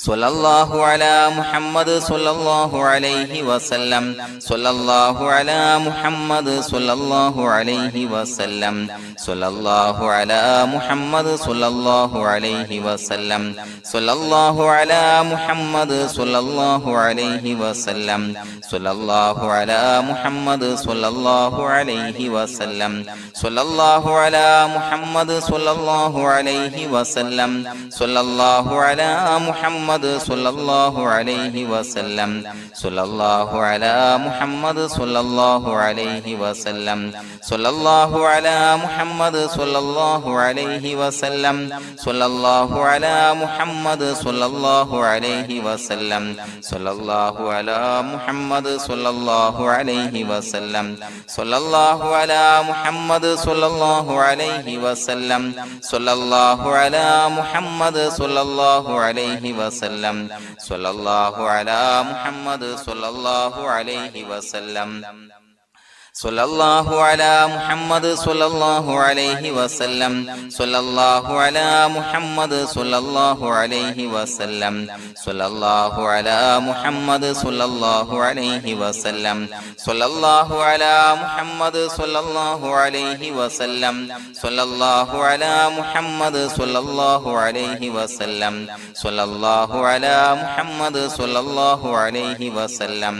സ്വല്ലല്ലാഹു അലാ മുഹമ്മദ് സ്വല്ലല്ലാഹു അലൈഹി വസല്ലം സ്വല്ലല്ലാഹു അലാ മുഹമ്മദ് സ്വല്ലല്ലാഹു അലൈഹി വസല്ലം സ്വല്ലല്ലാഹു അലാ മുഹമ്മദ് സ്വല്ലല്ലാഹു അലൈഹി വസല്ലം സ്വല്ലല്ലാഹു അലാ മുഹമ്മദ് സ്വല്ലല്ലാഹു അലൈഹി വസല്ലം സ്വല്ലല്ലാഹു അലാ മുഹമ്മദ് സ്വല്ലല്ലാഹു അലൈഹി വസല്ലം സ്വല്ലല്ലാഹു അലാ മുഹമ്മദ് സ്വല്ലല്ലാഹു അലൈഹി വസല്ലം സ്വല്ലല്ലാഹു അലാ മുഹമ്മദ് സ്വല്ലല്ലാഹു അലൈഹി വസല്ലം സ്വല്ലല്ലാഹു അലാ മുഹമ്മദ് സ്വല്ലല്ലാഹു അലൈഹി വസല്ലം സ്വല്ലല്ലാഹു അലാ മുഹമ്മദ് സ്വല്ലല്ലാഹു അലൈഹി വസല്ലം സ്വല്ലല്ലാഹു അലാ മുഹമ്മദ് സ്വല്ലല്ലാഹു അലൈഹി വസല്ലം സ്വല്ലല്ലാഹു അലാ മുഹമ്മദ് സ്വല്ലല്ലാഹു അലൈഹി വസല്ലം സ്വല്ലല്ലാഹു അലാ മുഹമ്മദ് സ്വല്ലല്ലാഹു അലൈഹി വസല്ലം സ്വല്ലല്ലാഹു അലാ മുഹമ്മദ് സ്വല്ലല്ലാഹു അലൈഹി വസല്ലം സ്വല്ലല്ലാഹു അലാ മുഹമ്മദ് സ്വല്ലല്ലാഹു അലൈഹി വസല്ലം സ്വല്ലല്ലാഹു അലാ മുഹമ്മദ് സ്വല്ലല്ലാഹു അലൈഹി വസല്ലം സ്വല്ലല്ലാഹു അലാ മുഹമ്മദ് സ്വല്ലല്ലാഹു അലൈഹി വസല്ലം സ്വല്ലല്ലാഹു അലാ മുഹമ്മദ് സ്വല്ലല്ലാഹു അലൈഹി വസല്ലം സ്വല്ലല്ലാഹു അലാ മുഹമ്മദ് സ്വല്ലല്ലാഹു അലൈഹി വസല്ലം സ്വല്ലല്ലാഹു അലാ മുഹമ്മദ് സ്വല്ലല്ലാഹു അലൈഹി വസല്ലം സ്വല്ലല്ലാഹു അലാ മുഹമ്മദ് സ്വല്ലല്ലാഹു അലൈഹി വസല്ലം സ്വല്ലല്ലാഹു അലാ മുഹമ്മദ് സ്വല്ലല്ലാഹു അലൈഹി വസല്ലം സ്വല്ലല്ലാഹു അലാ മുഹമ്മദ് സ്വല്ലല്ലാഹു അലൈഹി വസല്ലം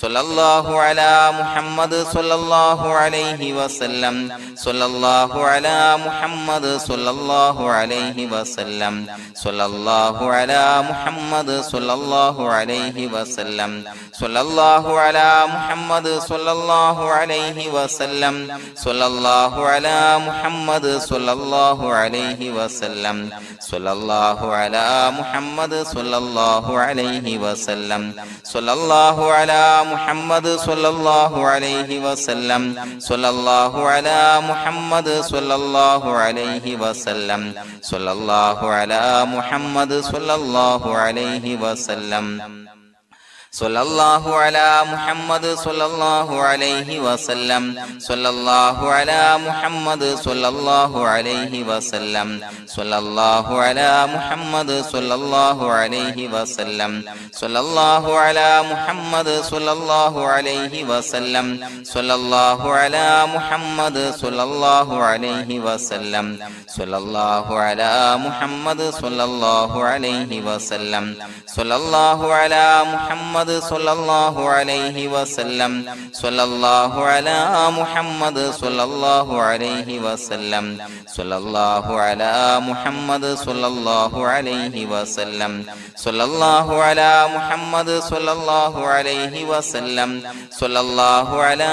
സ്വല്ലല്ലാഹു അലാ മുഹമ്മദ് സ്വല്ലല്ലാഹു അലൈഹി വസല്ലം സ്വല്ലല്ലാഹു അലാ മുഹമ്മദ് സ്വല്ലല്ലാഹു അലൈഹി വസല്ലം സ്വല്ലല്ലാഹു അലാ മുഹമ്മദ് സ്വല്ലല്ലാഹു അലൈഹി വസല്ലം സ്വല്ലല്ലാഹു അലാ മുഹമ്മദ് സ്വല്ലല്ലാഹു അലൈഹി വസല്ലം സ്വല്ലല്ലാഹു അലാ മുഹമ്മദ് സ്വല്ലല്ലാഹു അലൈഹി വസല്ലം സ്വല്ലല്ലാഹു അലാ മുഹമ്മദ് സ്വല്ലല്ലാഹു അലൈഹി വസല്ലം സ്വല്ലല്ലാഹു അലാ മുഹമ്മദ് സ്വല്ലല്ലാഹു അലൈഹി വസല്ലം സ്വല്ലല്ലാഹു അലാ മുഹമ്മദ് സ്വല്ലല്ലാഹു അലൈഹി വസല്ലം സ്വല്ലല്ലാഹു അലാ മുഹമ്മദ് സ്വല്ലല്ലാഹു അലൈഹി വസല്ലം സ്വല്ലല്ലാഹു അലാ മുഹമ്മദ് സ്വല്ലല്ലാഹു അലൈഹി വസല്ലം സ്വല്ലല്ലാഹു അലാ മുഹമ്മദ് സ്വല്ലല്ലാഹു അലൈഹി വസല്ലം സ്വല്ലല്ലാഹു അലാ മുഹമ്മദ് സ്വല്ലല്ലാഹു അലൈഹി വസല്ലം സ്വല്ലല്ലാഹു അലാ മുഹമ്മദ് സ്വല്ലല്ലാഹു അലൈഹി വസല്ലം സ്വല്ലല്ലാഹു അലാ മുഹമ്മദ് സ്വല്ലല്ലാഹു അലൈഹി വസല്ലം സ്വല്ലല്ലാഹു അലാ മുഹമ്മദ് സ്വല്ലല്ലാഹു അലൈഹി വസല്ലം സ്വല്ലല്ലാഹു അലാ മുഹമ്മദ് സ്വല്ലല്ലാഹു അലൈഹി വസല്ലം സ്വല്ലല്ലാഹു അലാ മുഹമ്മദ് സ്വല്ലല്ലാഹു അലൈഹി വസല്ലം സ്വല്ലല്ലാഹു അലാ മുഹമ്മദ് സ്വല്ലല്ലാഹു അലൈഹി വസല്ലം സ്വല്ലല്ലാഹു അലാ മുഹമ്മദ് സ്വല്ലല്ലാഹു അലൈഹി വസല്ലം സ്വല്ലല്ലാഹു അലാ മുഹമ്മദ്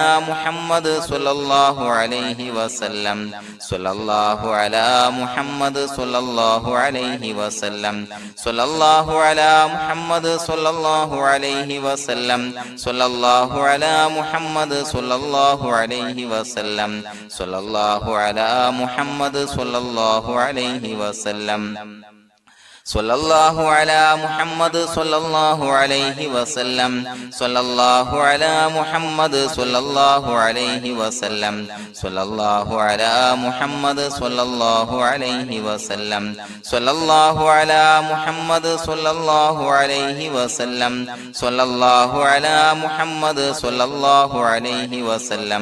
സ്വല്ലല്ലാഹു അലൈഹി വസല്ലം സ്വല്ലല്ലാഹു അലാ മുഹമ്മദ് സ്വല്ലല്ലാഹു അലൈഹി വസല്ലം സ്വല്ലല്ലാഹു അലാ മുഹമ്മദ് സ്വല്ലല്ലാഹു അലൈഹി വസല്ലം സ്വല്ലല്ലാഹു അലാ മുഹമ്മദ് സ്വല്ലല്ലാഹു അലൈഹി വസല്ലം സ്വല്ലല്ലാഹു അലാ മുഹമ്മദ് സ്വല്ലല്ലാഹു അലൈഹി വസല്ലം സ്വല്ലല്ലാഹു അലാ മുഹമ്മദ് സ്വല്ലല്ലാഹു അലൈഹി വസല്ലം സ്വല്ലല്ലാഹു അലാ മുഹമ്മദ് സ്വല്ലല്ലാഹു അലൈഹി വസല്ലം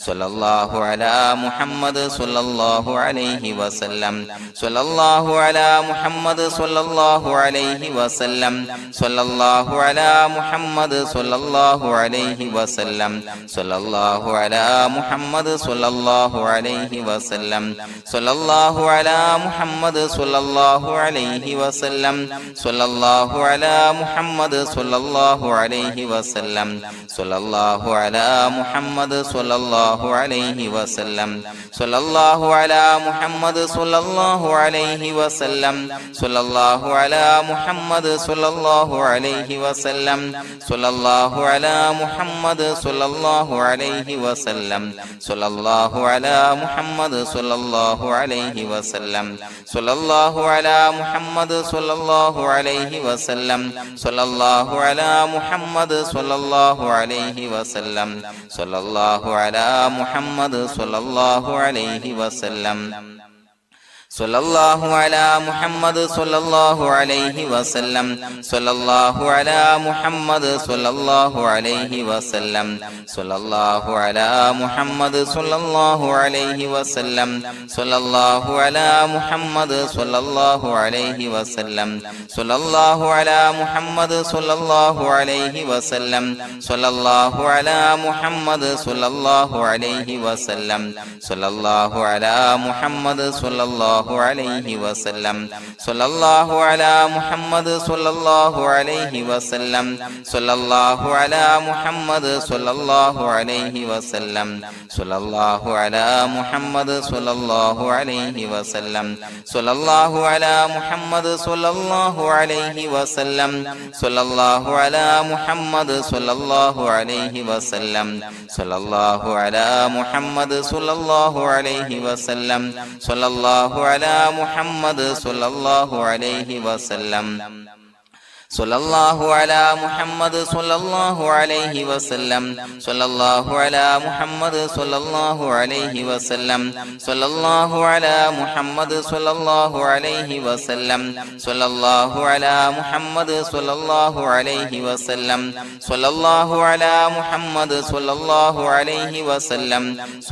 സ്വല്ലല്ലാഹു അലാ മുഹമ്മദ് സ്വല്ലല്ലാഹു അലൈഹി വസല്ലം സ്വല്ലല്ലാഹു അലാ മുഹമ്മദ് സ്വല്ലല്ലാഹു അലൈഹി വസല്ലം സ്വല്ലല്ലാഹു അലാ മുഹമ്മദ് സ്വല്ലല്ലാഹു അലൈഹി വസല്ലം സ്വല്ലല്ലാഹു അലാ മുഹമ്മദ് സ്വല്ലല്ലാഹു അലൈഹി വസല്ലം സ്വല്ലല്ലാഹു അലാ മുഹമ്മദ് സ്വല്ലല്ലാഹു അലൈഹി വസല്ലം സ്വല്ലല്ലാഹു അലാ മുഹമ്മദ് സ്വല്ലല്ലാഹു അലൈഹി വസല്ലം സ്വല്ലല്ലാഹു അലാ മുഹമ്മദ് സ്വല്ലല്ലാഹു അലൈഹി വസല്ലം സ്വല്ലല്ലാഹു അലാ മുഹമ്മദ് സ്വല്ലല്ലാഹു അലൈഹി വസല്ലം സ്വല്ലല്ലാഹു അലാ മുഹമ്മദ് സ്വല്ലല്ലാഹു അലൈഹി വസല്ലം സ്വല്ലല്ലാഹു അലാ മുഹമ്മദ് സ്വല്ലല്ലാഹു അലൈഹി വസല്ലം സ്വല്ലല്ലാഹു അലാ മുഹമ്മദ് സ്വല്ലല്ലാഹു അലൈഹി വസല്ലം സ്വല്ലല്ലാഹു അലാ മുഹമ്മദ് സ്വല്ലല്ലാഹു അലൈഹി വസല്ലം സ്വല്ലല്ലാഹു അലാ മുഹമ്മദ് സ്വല്ലല്ലാഹു അലൈഹി വസല്ലം സ്വല്ലല്ലാഹു അലാ മുഹമ്മദ് സ്വല്ലല്ലാഹു അലൈഹി വസല്ലം സ്വല്ലല്ലാഹു അലാ മുഹമ്മദ് സ്വല്ലല്ലാഹു അലൈഹി വസല്ലം സ്വല്ലല്ലാഹു അലാ മുഹമ്മദ് സ്വല്ലല്ലാഹു അലൈഹി വസല്ലം സ്വല്ലല്ലാഹു അലാ മുഹമ്മദ് സ്വല്ലല്ലാഹു അലൈഹി വസല്ലം സ്വല്ലല്ലാഹു അലാ മുഹമ്മദ് സ്വല്ലല്ലാഹു അലൈഹി വസല്ലം സ്വല്ലല്ലാഹു അലാ മുഹമ്മദ് സ്വല്ലല്ലാഹു അലൈഹി വസല്ലം സ്വല്ലല്ലാഹു അലാ മുഹമ്മദ് സ്വല്ലല്ലാഹു അലൈഹി വസല്ലം സ്വല്ലല്ലാഹു അലാ മുഹമ്മദ് സ്വല്ലല്ലാഹു അലൈഹി വസല്ലം സ്വല്ലല്ലാഹു അലാ മുഹമ്മദ് സ്വല്ലല്ലാഹു അലൈഹി വസല്ലം സ്വല്ലല്ലാഹു അലാ മുഹമ്മദ് സ്വല്ലല്ലാഹു അലൈഹി വസല്ലം സ്വല്ലല്ലാഹു അലാ മുഹമ്മദ് സ്വല്ലല്ലാഹു അലൈഹി വസല്ലം സ്വല്ലല്ലാഹു അലാ മുഹമ്മദ് സ്വല്ലല്ലാഹു അലൈഹി വസല്ലം സ്വല്ലല്ലാഹു അലാ മുഹമ്മദ് സ്വല്ലല്ലാഹു അലൈഹി വസല്ലം സ്വല്ലല്ലാഹു അലാ മുഹമ്മദ് സ്വല്ലല്ലാഹു അലൈഹി വസല്ലം സ്വല്ലല്ലാഹു അലാ മുഹമ്മദ് സ്വല്ലല്ലാഹു അലൈഹി വസല്ലം സ്വല്ലല്ലാഹു അലാ മുഹമ്മദ് സ്വല്ലല്ലാഹു അലൈഹി വസല്ലം സ്വല്ലല്ലാഹു അലാ മുഹമ്മദ് സ്വല്ലല്ലാഹു അലൈഹി വസല്ലം സ്വല്ലല്ലാഹു അലാ മുഹമ്മദ് സ്വല്ലല്ലാഹു അലൈഹി വസല്ലം സ്വല്ലല്ലാഹു അലാ മുഹമ്മദ് സ്വല്ലല്ലാഹു അലൈഹി വസല്ലം സ്വല്ലല്ലാഹു അലാ മുഹമ്മദ് സ്വല്ലല്ലാഹു അലൈഹി വസല്ലം സ്വല്ലല്ലാഹു അലാ മുഹമ്മദ് സ്വല്ലല്ലാഹു അലൈഹി വസല്ലം സ്വല്ലല്ലാഹു അലാ മുഹമ്മദ് സ്വല്ലല്ലാഹു അലൈഹി വസല്ലം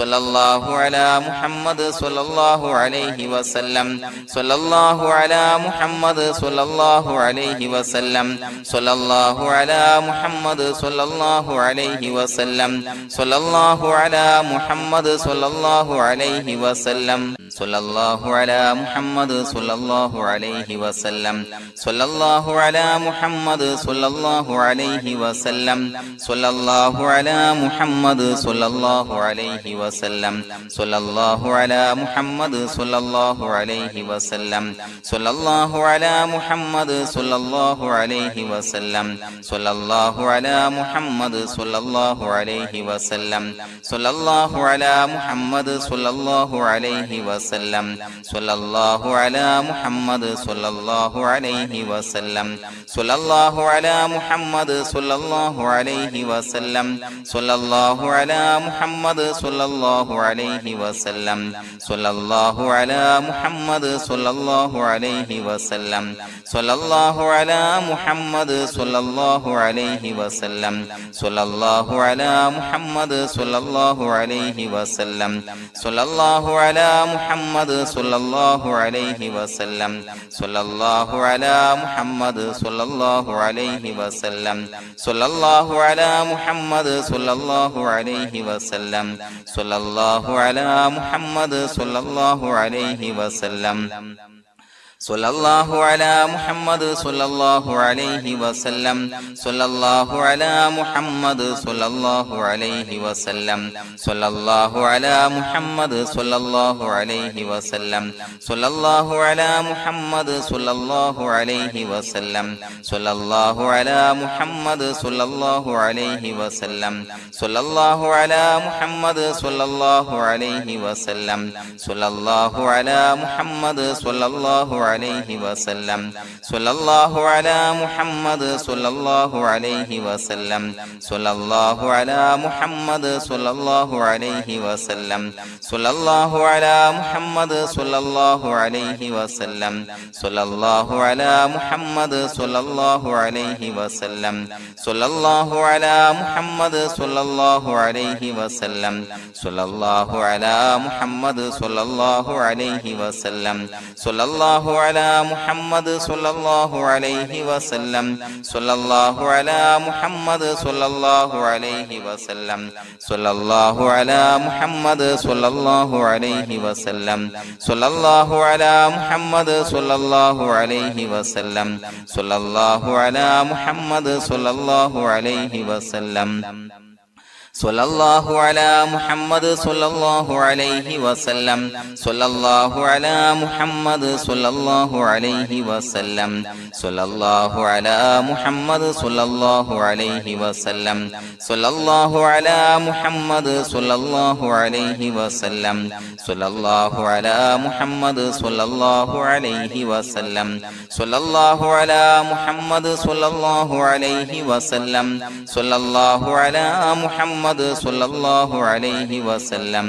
സ്വല്ലല്ലാഹു അലാ മുഹമ്മദ് സ്വല്ലല്ലാഹു അലൈഹി വസല്ലം സ്വല്ലല്ലാഹു അലാ മുഹമ്മദ് സ്വല്ലല്ലാഹു അലൈഹി വസല്ലം സ്വല്ലല്ലാഹു അലാ മുഹമ്മദ് സ്വല്ലല്ലാഹു അലൈഹി വസല്ലം സ്വല്ലല്ലാഹു അലാ മുഹമ്മദ് സ്വല്ലല്ലാഹു അലൈഹി വസല്ലം സ്വല്ലല്ലാഹു അലാ മുഹമ്മദ് സ്വല്ലല്ലാഹു അലൈഹി വസല്ലം സ്വല്ലല്ലാഹു അലാ മുഹമ്മദ് സ്വല്ലല്ലാഹു അലൈഹി വസല്ലം സ്വല്ലല്ലാഹു അലാ മുഹമ്മദ് സ്വല്ലല്ലാഹു അലൈഹി വസല്ലം സ്വല്ലല്ലാഹു അലാ മുഹമ്മദ് സ്വല്ലല്ലാഹു അലൈഹി വസല്ലം സ്വല്ലല്ലാഹു അലാ മുഹമ്മദ് സ്വല്ലല്ലാഹു അലൈഹി വസല്ലം സ്വല്ലല്ലാഹു അലാ മുഹമ്മദ് സ്വല്ലല്ലാഹു അലൈഹി വസല്ലം സ്വല്ലല്ലാഹു അലാ മുഹമ്മദ് സ്വല്ലല്ലാഹു അലൈഹി വസല്ലം സ്വല്ലല്ലാഹു അലാ മുഹമ്മദ് സ്വല്ലല്ലാഹു അലൈഹി വസല്ലം സ്വല്ലല്ലാഹു അലാ മുഹമ്മദ് സ്വല്ലല്ലാഹു അലൈഹി വസല്ലം സ്വല്ലല്ലാഹു അലാ മുഹമ്മദ് സ്വല്ലല്ലാഹു അലൈഹി വസല്ലം സ്വല്ലല്ലാഹു അലാ മുഹമ്മദ് സ്വല്ലല്ലാഹു അലൈഹി വസല്ലം സ്വല്ലല്ലാഹു അലാ മുഹമ്മദ് സ്വല്ലല്ലാഹു അലൈഹി വസല്ലം സ്വല്ലല്ലാഹു അലാ മുഹമ്മദ് സ്വല്ലല്ലാഹു അലൈഹി വസല്ലം സ്വല്ലല്ലാഹു അലാ മുഹമ്മദ് സ്വല്ലല്ലാഹു അലൈഹി വസല്ലം സ്വല്ലല്ലാഹു അലാ മുഹമ്മദ് സ്വല്ലല്ലാഹു അലൈഹി വസല്ലം സ്വല്ലല്ലാഹു അലാ മുഹമ്മദ് സ്വല്ലല്ലാഹു അലൈഹി വസല്ലം സ്വല്ലല്ലാഹു അലാ മുഹമ്മദ് സ്വല്ലല്ലാഹു അലൈഹി വസല്ലം സ്വല്ലല്ലാഹു അലാ മുഹമ്മദ് സ്വല്ലല്ലാഹു അലൈഹി വസല്ലം സ്വല്ലല്ലാഹു അലാ മുഹമ്മദ് സ്വല്ലല്ലാഹു അലൈഹി വസല്ലം സ്വല്ലല്ലാഹു അലാ മുഹമ്മദ് സ്വല്ലല്ലാഹു അലൈഹി വസല്ലം സ്വല്ലല്ലാഹു അലാ മുഹമ്മദ് സ്വല്ലല്ലാഹു അലൈഹി വസല്ലം സ്വല്ലല്ലാഹു അലാ മുഹമ്മദ് സ്വല്ലല്ലാഹു അലൈഹി വസല്ലം സ്വല്ലല്ലാഹു അലാ മുഹമ്മദ് സ്വല്ലല്ലാഹു അലൈഹി വസല്ലം സ്വല്ലല്ലാഹു അലാ മുഹമ്മദ് സ്വല്ലല്ലാഹു അലൈഹി വസല്ലം സ്വല്ലല്ലാഹു അലാ മുഹമ്മദ് സ്വല്ലല്ലാഹു അലൈഹി വസല്ലം സ്വല്ലല്ലാഹു അലാ മുഹമ്മദ് സ്വല്ലല്ലാഹു അലൈഹി വസല്ലം സ്വല്ലല്ലാഹു അലാ മുഹമ്മദ് സ്വല്ലല്ലാഹു അലൈഹി വസല്ലം സ്വല്ലല്ലാഹു അലാ മുഹമ്മദ് സ്വല്ലല്ലാഹു അലൈഹി വസല്ലം സ്വല്ലല്ലാഹു അലാ മുഹമ്മദ് സ്വല്ലല്ലാഹു അലൈഹി വസല്ലം സ്വല്ലല്ലാഹു അലാ മുഹമ്മദ് സ്വല്ലല്ലാഹു അലൈഹി വസല്ലം സ്വല്ലല്ലാഹു അലാ മുഹമ്മദ് സ്വല്ലല്ലാഹു അലൈഹി വസല്ലം സ്വല്ലല്ലാഹു അലാ മുഹമ്മദ് സ്വല്ലല്ലാഹു അലൈഹി വസല്ലം സ്വല്ലല്ലാഹു അലാ മുഹമ്മദ് സ്വല്ലല്ലാഹു അലൈഹി വസല്ലം സ്വല്ലല്ലാഹു അലാ മുഹമ്മദ് സ്വല്ലല്ലാഹു അലൈഹി വസല്ലം സ്വല്ലല്ലാഹു അലാ മുഹമ്മദ് സ്വല്ലല്ലാഹു അലൈഹി വസല്ലം സ്വല്ലല്ലാഹു അലാ മുഹമ്മദ് സ്വല്ലല്ലാഹു അലൈഹി വസല്ലം സ്വല്ലല്ലാഹു അലാ മുഹമ്മദ് സ്വല്ലല്ലാഹു അലൈഹി വസല്ലം സ്വല്ലല്ലാഹു അലാ മുഹമ്മദ് സ്വല്ലല്ലാഹു അലൈഹി വസല്ലം സ്വല്ലല്ലാഹു അലാ മുഹമ്മദ് സ്വല്ലല്ലാഹു അലൈഹി വസല്ലം സ്വല്ലല്ലാഹു അലാ മുഹമ്മദ് സ്വല്ലല്ലാഹു അലൈഹി വസല്ലം സ്വല്ലല്ലാഹു അലാ മുഹമ്മദ് മുഹമ്മദ് സ്വല്ലല്ലാഹു അലൈഹി വസല്ലം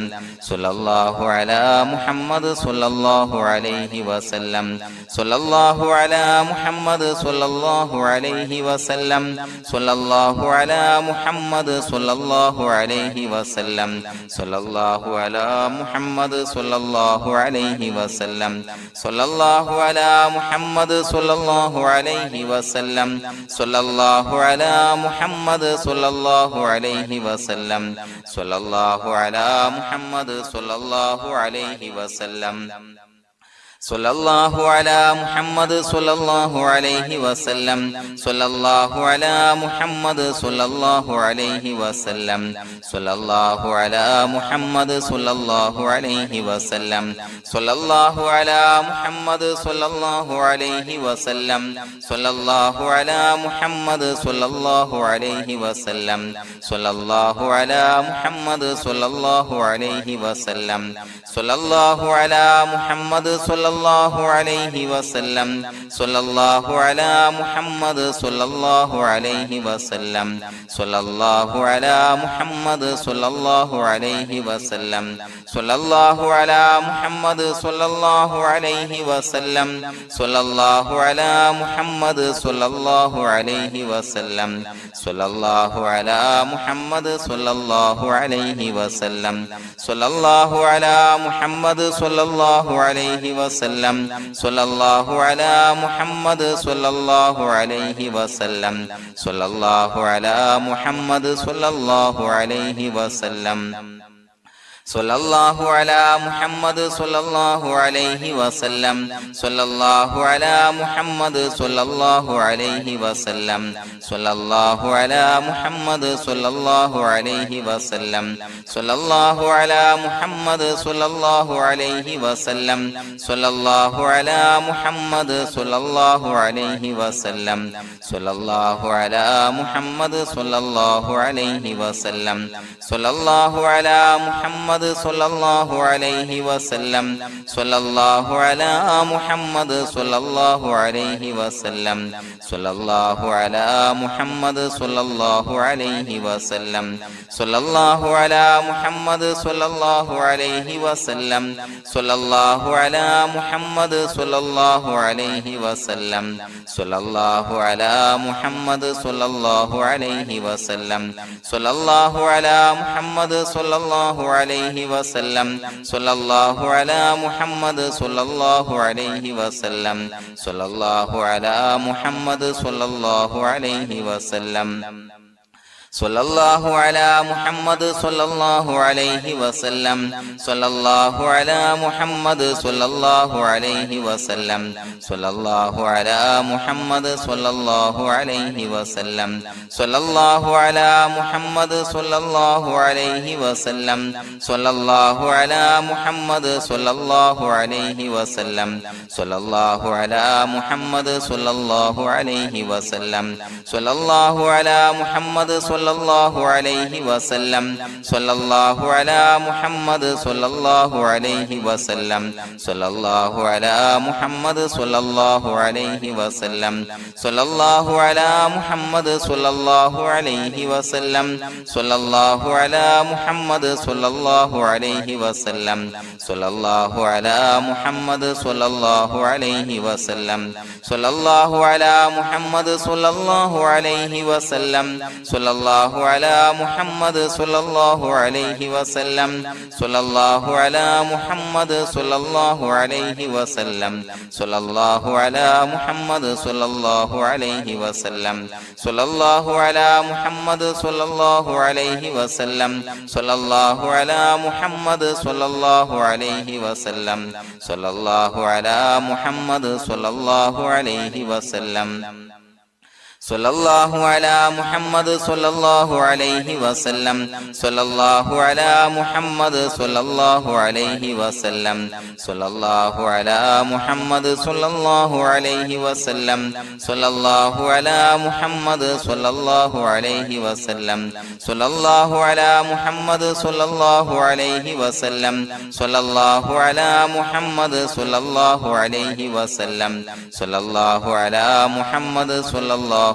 സ്വല്ലല്ലാഹു അലാ മുഹമ്മദ് സ്വല്ലല്ലാഹു അലൈഹി വസല്ലം സ്വല്ലല്ലാഹു അലാ മുഹമ്മദ് സ്വല്ലല്ലാഹു അലൈഹി വസല്ലം സ്വല്ലല്ലാഹു അലാ മുഹമ്മദ് സ്വല്ലല്ലാഹു അലൈഹി വസല്ലം സ്വല്ലല്ലാഹു അലാ മുഹമ്മദ് സ്വല്ലല്ലാഹു അലൈഹി വസല്ലം സ്വല്ലല്ലാഹു അലാ മുഹമ്മദ് സ്വല്ലല്ലാഹു അലൈഹി വസല്ലം സ്വല്ലല്ലാഹു അലാ മുഹമ്മദ് സ്വല്ലല്ലാഹു അലൈഹി വസല്ലം സ്വല്ലല്ലാഹു അലാ മുഹമ്മദ് സ്വല്ലല്ലാഹു അലൈഹി വസല്ലം സ്വല്ലല്ലാഹു അലാ മുഹമ്മദ് സ്വല്ലല്ലാഹു അലൈഹി വസല്ലം സ്വല്ലല്ലാഹു അലാ മുഹമ്മദ് സ്വല്ലല്ലാഹു അലൈഹി വസല്ലം സ്വല്ലല്ലാഹു അലാ മുഹമ്മദ് സ്വല്ലല്ലാഹു അലൈഹി വസല്ലം സ്വല്ലല്ലാഹു അലാ മുഹമ്മദ് സ്വല്ലല്ലാഹു അലൈഹി വസല്ലം സ്വല്ലല്ലാഹു അലാ മുഹമ്മദ് സ്വല്ലല്ലാഹു അലൈഹി വസല്ലം സ്വല്ലല്ലാഹു അലാ മുഹമ്മദ് സ്വല്ലല്ലാഹു അലൈഹി വസല്ലം സ്വല്ലല്ലാഹു അലാ മുഹമ്മദ് സ്വല്ലല്ലാഹു അലൈഹി വസല്ലം സ്വല്ലല്ലാഹു അലാ മുഹമ്മദ് സ്വല്ലല്ലാഹു അലൈഹി വസല്ലം സ്വല്ലല്ലാഹു അലാ മുഹമ്മദ് സ്വല്ലല്ലാഹു അലൈഹി വസല്ലം സ്വല്ലല്ലാഹു അലാ മുഹമ്മദ് സ്വല്ലല്ലാഹു അലൈഹി വസല്ലം സ്വല്ലല്ലാഹു അലാ മുഹമ്മദ് സ്വല്ലല്ലാഹു അലൈഹി വസല്ലം സ്വല്ലല്ലാഹു അലാ മുഹമ്മദ് സ്വല്ലല്ലാഹു അലൈഹി വസല്ലം സ്വല്ലല്ലാഹു അലാ മുഹമ്മദ് സ്വല്ലല്ലാഹു അലൈഹി വസല്ലം സ്വല്ലല്ലാഹു അലാ മുഹമ്മദ് സ്വല്ലല്ലാഹു അലൈഹി വസല്ലം സ്വല്ലല്ലാഹു അലാ മുഹമ്മദ് സ്വല്ലല്ലാഹു അലൈഹി വസല്ലം സ്വല്ലല്ലാഹു അലാ മുഹമ്മദ് സ്വല്ലല്ലാഹു അലൈഹി വസല്ലം സ്വല്ലല്ലാഹു അലാ മുഹമ്മദ് സ്വല്ലല്ലാഹു അലൈഹി വസല്ലം സ്വല്ലല്ലാഹു അലാ മുഹമ്മദ് സ്വല്ലല്ലാഹു അലൈഹി വസല്ലം സ്വല്ലല്ലാഹു അലാ മുഹമ്മദ് സ്വല്ലല്ലാഹു അലൈഹി വസല്ലം സ്വല്ലല്ലാഹു അലാ മുഹമ്മദ് സ്വല്ലല്ലാഹു അലൈഹി വസല്ലം സ്വല്ലല്ലാഹു അലാ മുഹമ്മദ് സ്വല്ലല്ലാഹു അലൈഹി വസല്ലം സ്വല്ലല്ലാഹു അലാ മുഹമ്മദ് സ്വല്ലല്ലാഹു അലൈഹി വസല്ലം സ്വല്ലല്ലാഹു അലാ മുഹമ്മദ് സ്വല്ലല്ലാഹു അലൈഹി വസല്ലം സ്വല്ലല്ലാഹു അലാ മുഹമ്മദ് സ്വല്ലല്ലാഹു അലൈഹി വസല്ലം സ്വല്ലല്ലാഹു അലാ മുഹമ്മദ് സ്വല്ലല്ലാഹു അലൈഹി വസല്ലം സ്വല്ലല്ലാഹു അലാ മുഹമ്മദ് സ്വല്ലല്ലാഹു അലൈഹി വസല്ലം സ്വല്ലല്ലാഹു അലാ മുഹമ്മദ് സ്വല്ലല്ലാഹു അലൈഹി വസല്ലം സ്വല്ലല്ലാഹു അലാ മുഹമ്മദ് സ്വല്ലല്ലാഹു അലൈഹി വസല്ലം സ്വല്ലല്ലാഹു അലാ മുഹമ്മദ് സ്വല്ലല്ലാഹു അലൈഹി വസല്ലം സ്വല്ലല്ലാഹു അലാ മുഹമ്മദ് സ്വല്ലല്ലാഹു അലൈഹി വസല്ലം സ്വല്ലല്ലാഹു അലാ മുഹമ്മദ് സ്വല്ലല്ലാഹു അലൈഹി വസല്ലം സ്വല്ലല്ലാഹു അലാ മുഹമ്മദ് സ്വല്ലല്ലാഹു അലൈഹി വസല്ലം സ്വല്ലല്ലാഹു അലാ മുഹമ്മദ് സ്വല്ലല്ലാഹു അലൈഹി വസല്ലം സ്വല്ലല്ലാഹു അലാ മുഹമ്മദ് സ്വല്ലല്ലാഹു അലൈഹി വസല്ലം സ്വല്ലല്ലാഹു അലാ മുഹമ്മദ് സ്വല്ലല്ലാഹു അലൈഹി വസല്ലം സ്വല്ലല്ലാഹു അലാ മുഹമ്മദ് സ്വല്ലല്ലാഹു അലൈഹി വസല്ലം സ്വല്ലല്ലാഹു അലാ മുഹമ്മദ് സ്വല്ലല്ലാഹു അലൈഹി വസല്ലം സ്വല്ലല്ലാഹു അലാ മുഹമ്മദ് സ്വല്ലല്ലാഹു അലൈഹി വസല്ലം സ്വല്ലല്ലാഹു അലാ മുഹമ്മദ് സ്വല്ലല്ലാഹു അലൈഹി വസല്ലം സ്വല്ലല്ലാഹു അലാ മുഹമ്മദ് സ്വല്ലല്ലാഹു അലൈഹി വസല്ലം സ്വല്ലല്ലാഹു അലാ മുഹമ്മദ് സ്വല്ലല്ലാഹു അലൈഹി വസല്ലം സ്വല്ലല്ലാഹു അലാ മുഹമ്മദ് സ്വല്ലല്ലാഹു അലൈഹി വസല്ലം സ്വല്ലല്ലാഹു അലാ മുഹമ്മദ് സ്വല്ലല്ലാഹു അലൈഹി വസല്ലം സ്വല്ലല്ലാഹു അലാ മുഹമ്മദ് സ്വല്ലല്ലാഹു അലൈഹി വസല്ലം സ്വല്ലല്ലാഹു അലാ മുഹമ്മദ് സ്വല്ലല്ലാഹു അലൈഹി വസല്ലം സ്വല്ലല്ലാഹു അലാ മുഹമ്മദ് സ്വല്ലല്ലാഹു അലൈഹി വസല്ലം സ്വല്ലല്ലാഹു അലാ മുഹമ്മദ് സ്വല്ലല്ലാഹു അലൈഹി വസല്ലം സ്വല്ലല്ലാഹു അലാ മുഹമ്മദ് സ്വല്ലല്ലാഹു അലൈഹി വസല്ലം സ്വല്ലല്ലാഹു അലാ മുഹമ്മദ് സ്വല്ലല്ലാഹു അലൈഹി വസല്ലം സ്വല്ലല്ലാഹു അലാ മുഹമ്മദ് സ്വല്ലല്ലാഹു അലൈഹി വസല്ലം സ്വല്ലല്ലാഹു അലാ മുഹമ്മദ് സ്വല്ലല്ലാഹു അലൈഹി വസല്ലം സ്വല്ലല്ലാഹു അലാ മുഹമ്മദ് സ്വല്ലല്ലാഹു അലൈഹി വസല്ലം സ്വല്ലല്ലാഹു അലാ മുഹമ്മദ് സ്വല്ലല്ലാഹു അലൈഹി വസല്ലം സ്വല്ലല്ലാഹു അലാ മുഹമ്മദ് സ്വല്ലല്ലാഹു അലൈഹി വസല്ലം സ്വല്ലല്ലാഹു അലാ മുഹമ്മദ് സ്വല്ലല്ലാഹു അലൈഹി വസല്ലം സ്വല്ലല്ലാഹു അലാ മുഹമ്മദ് സ്വല്ലല്ലാഹു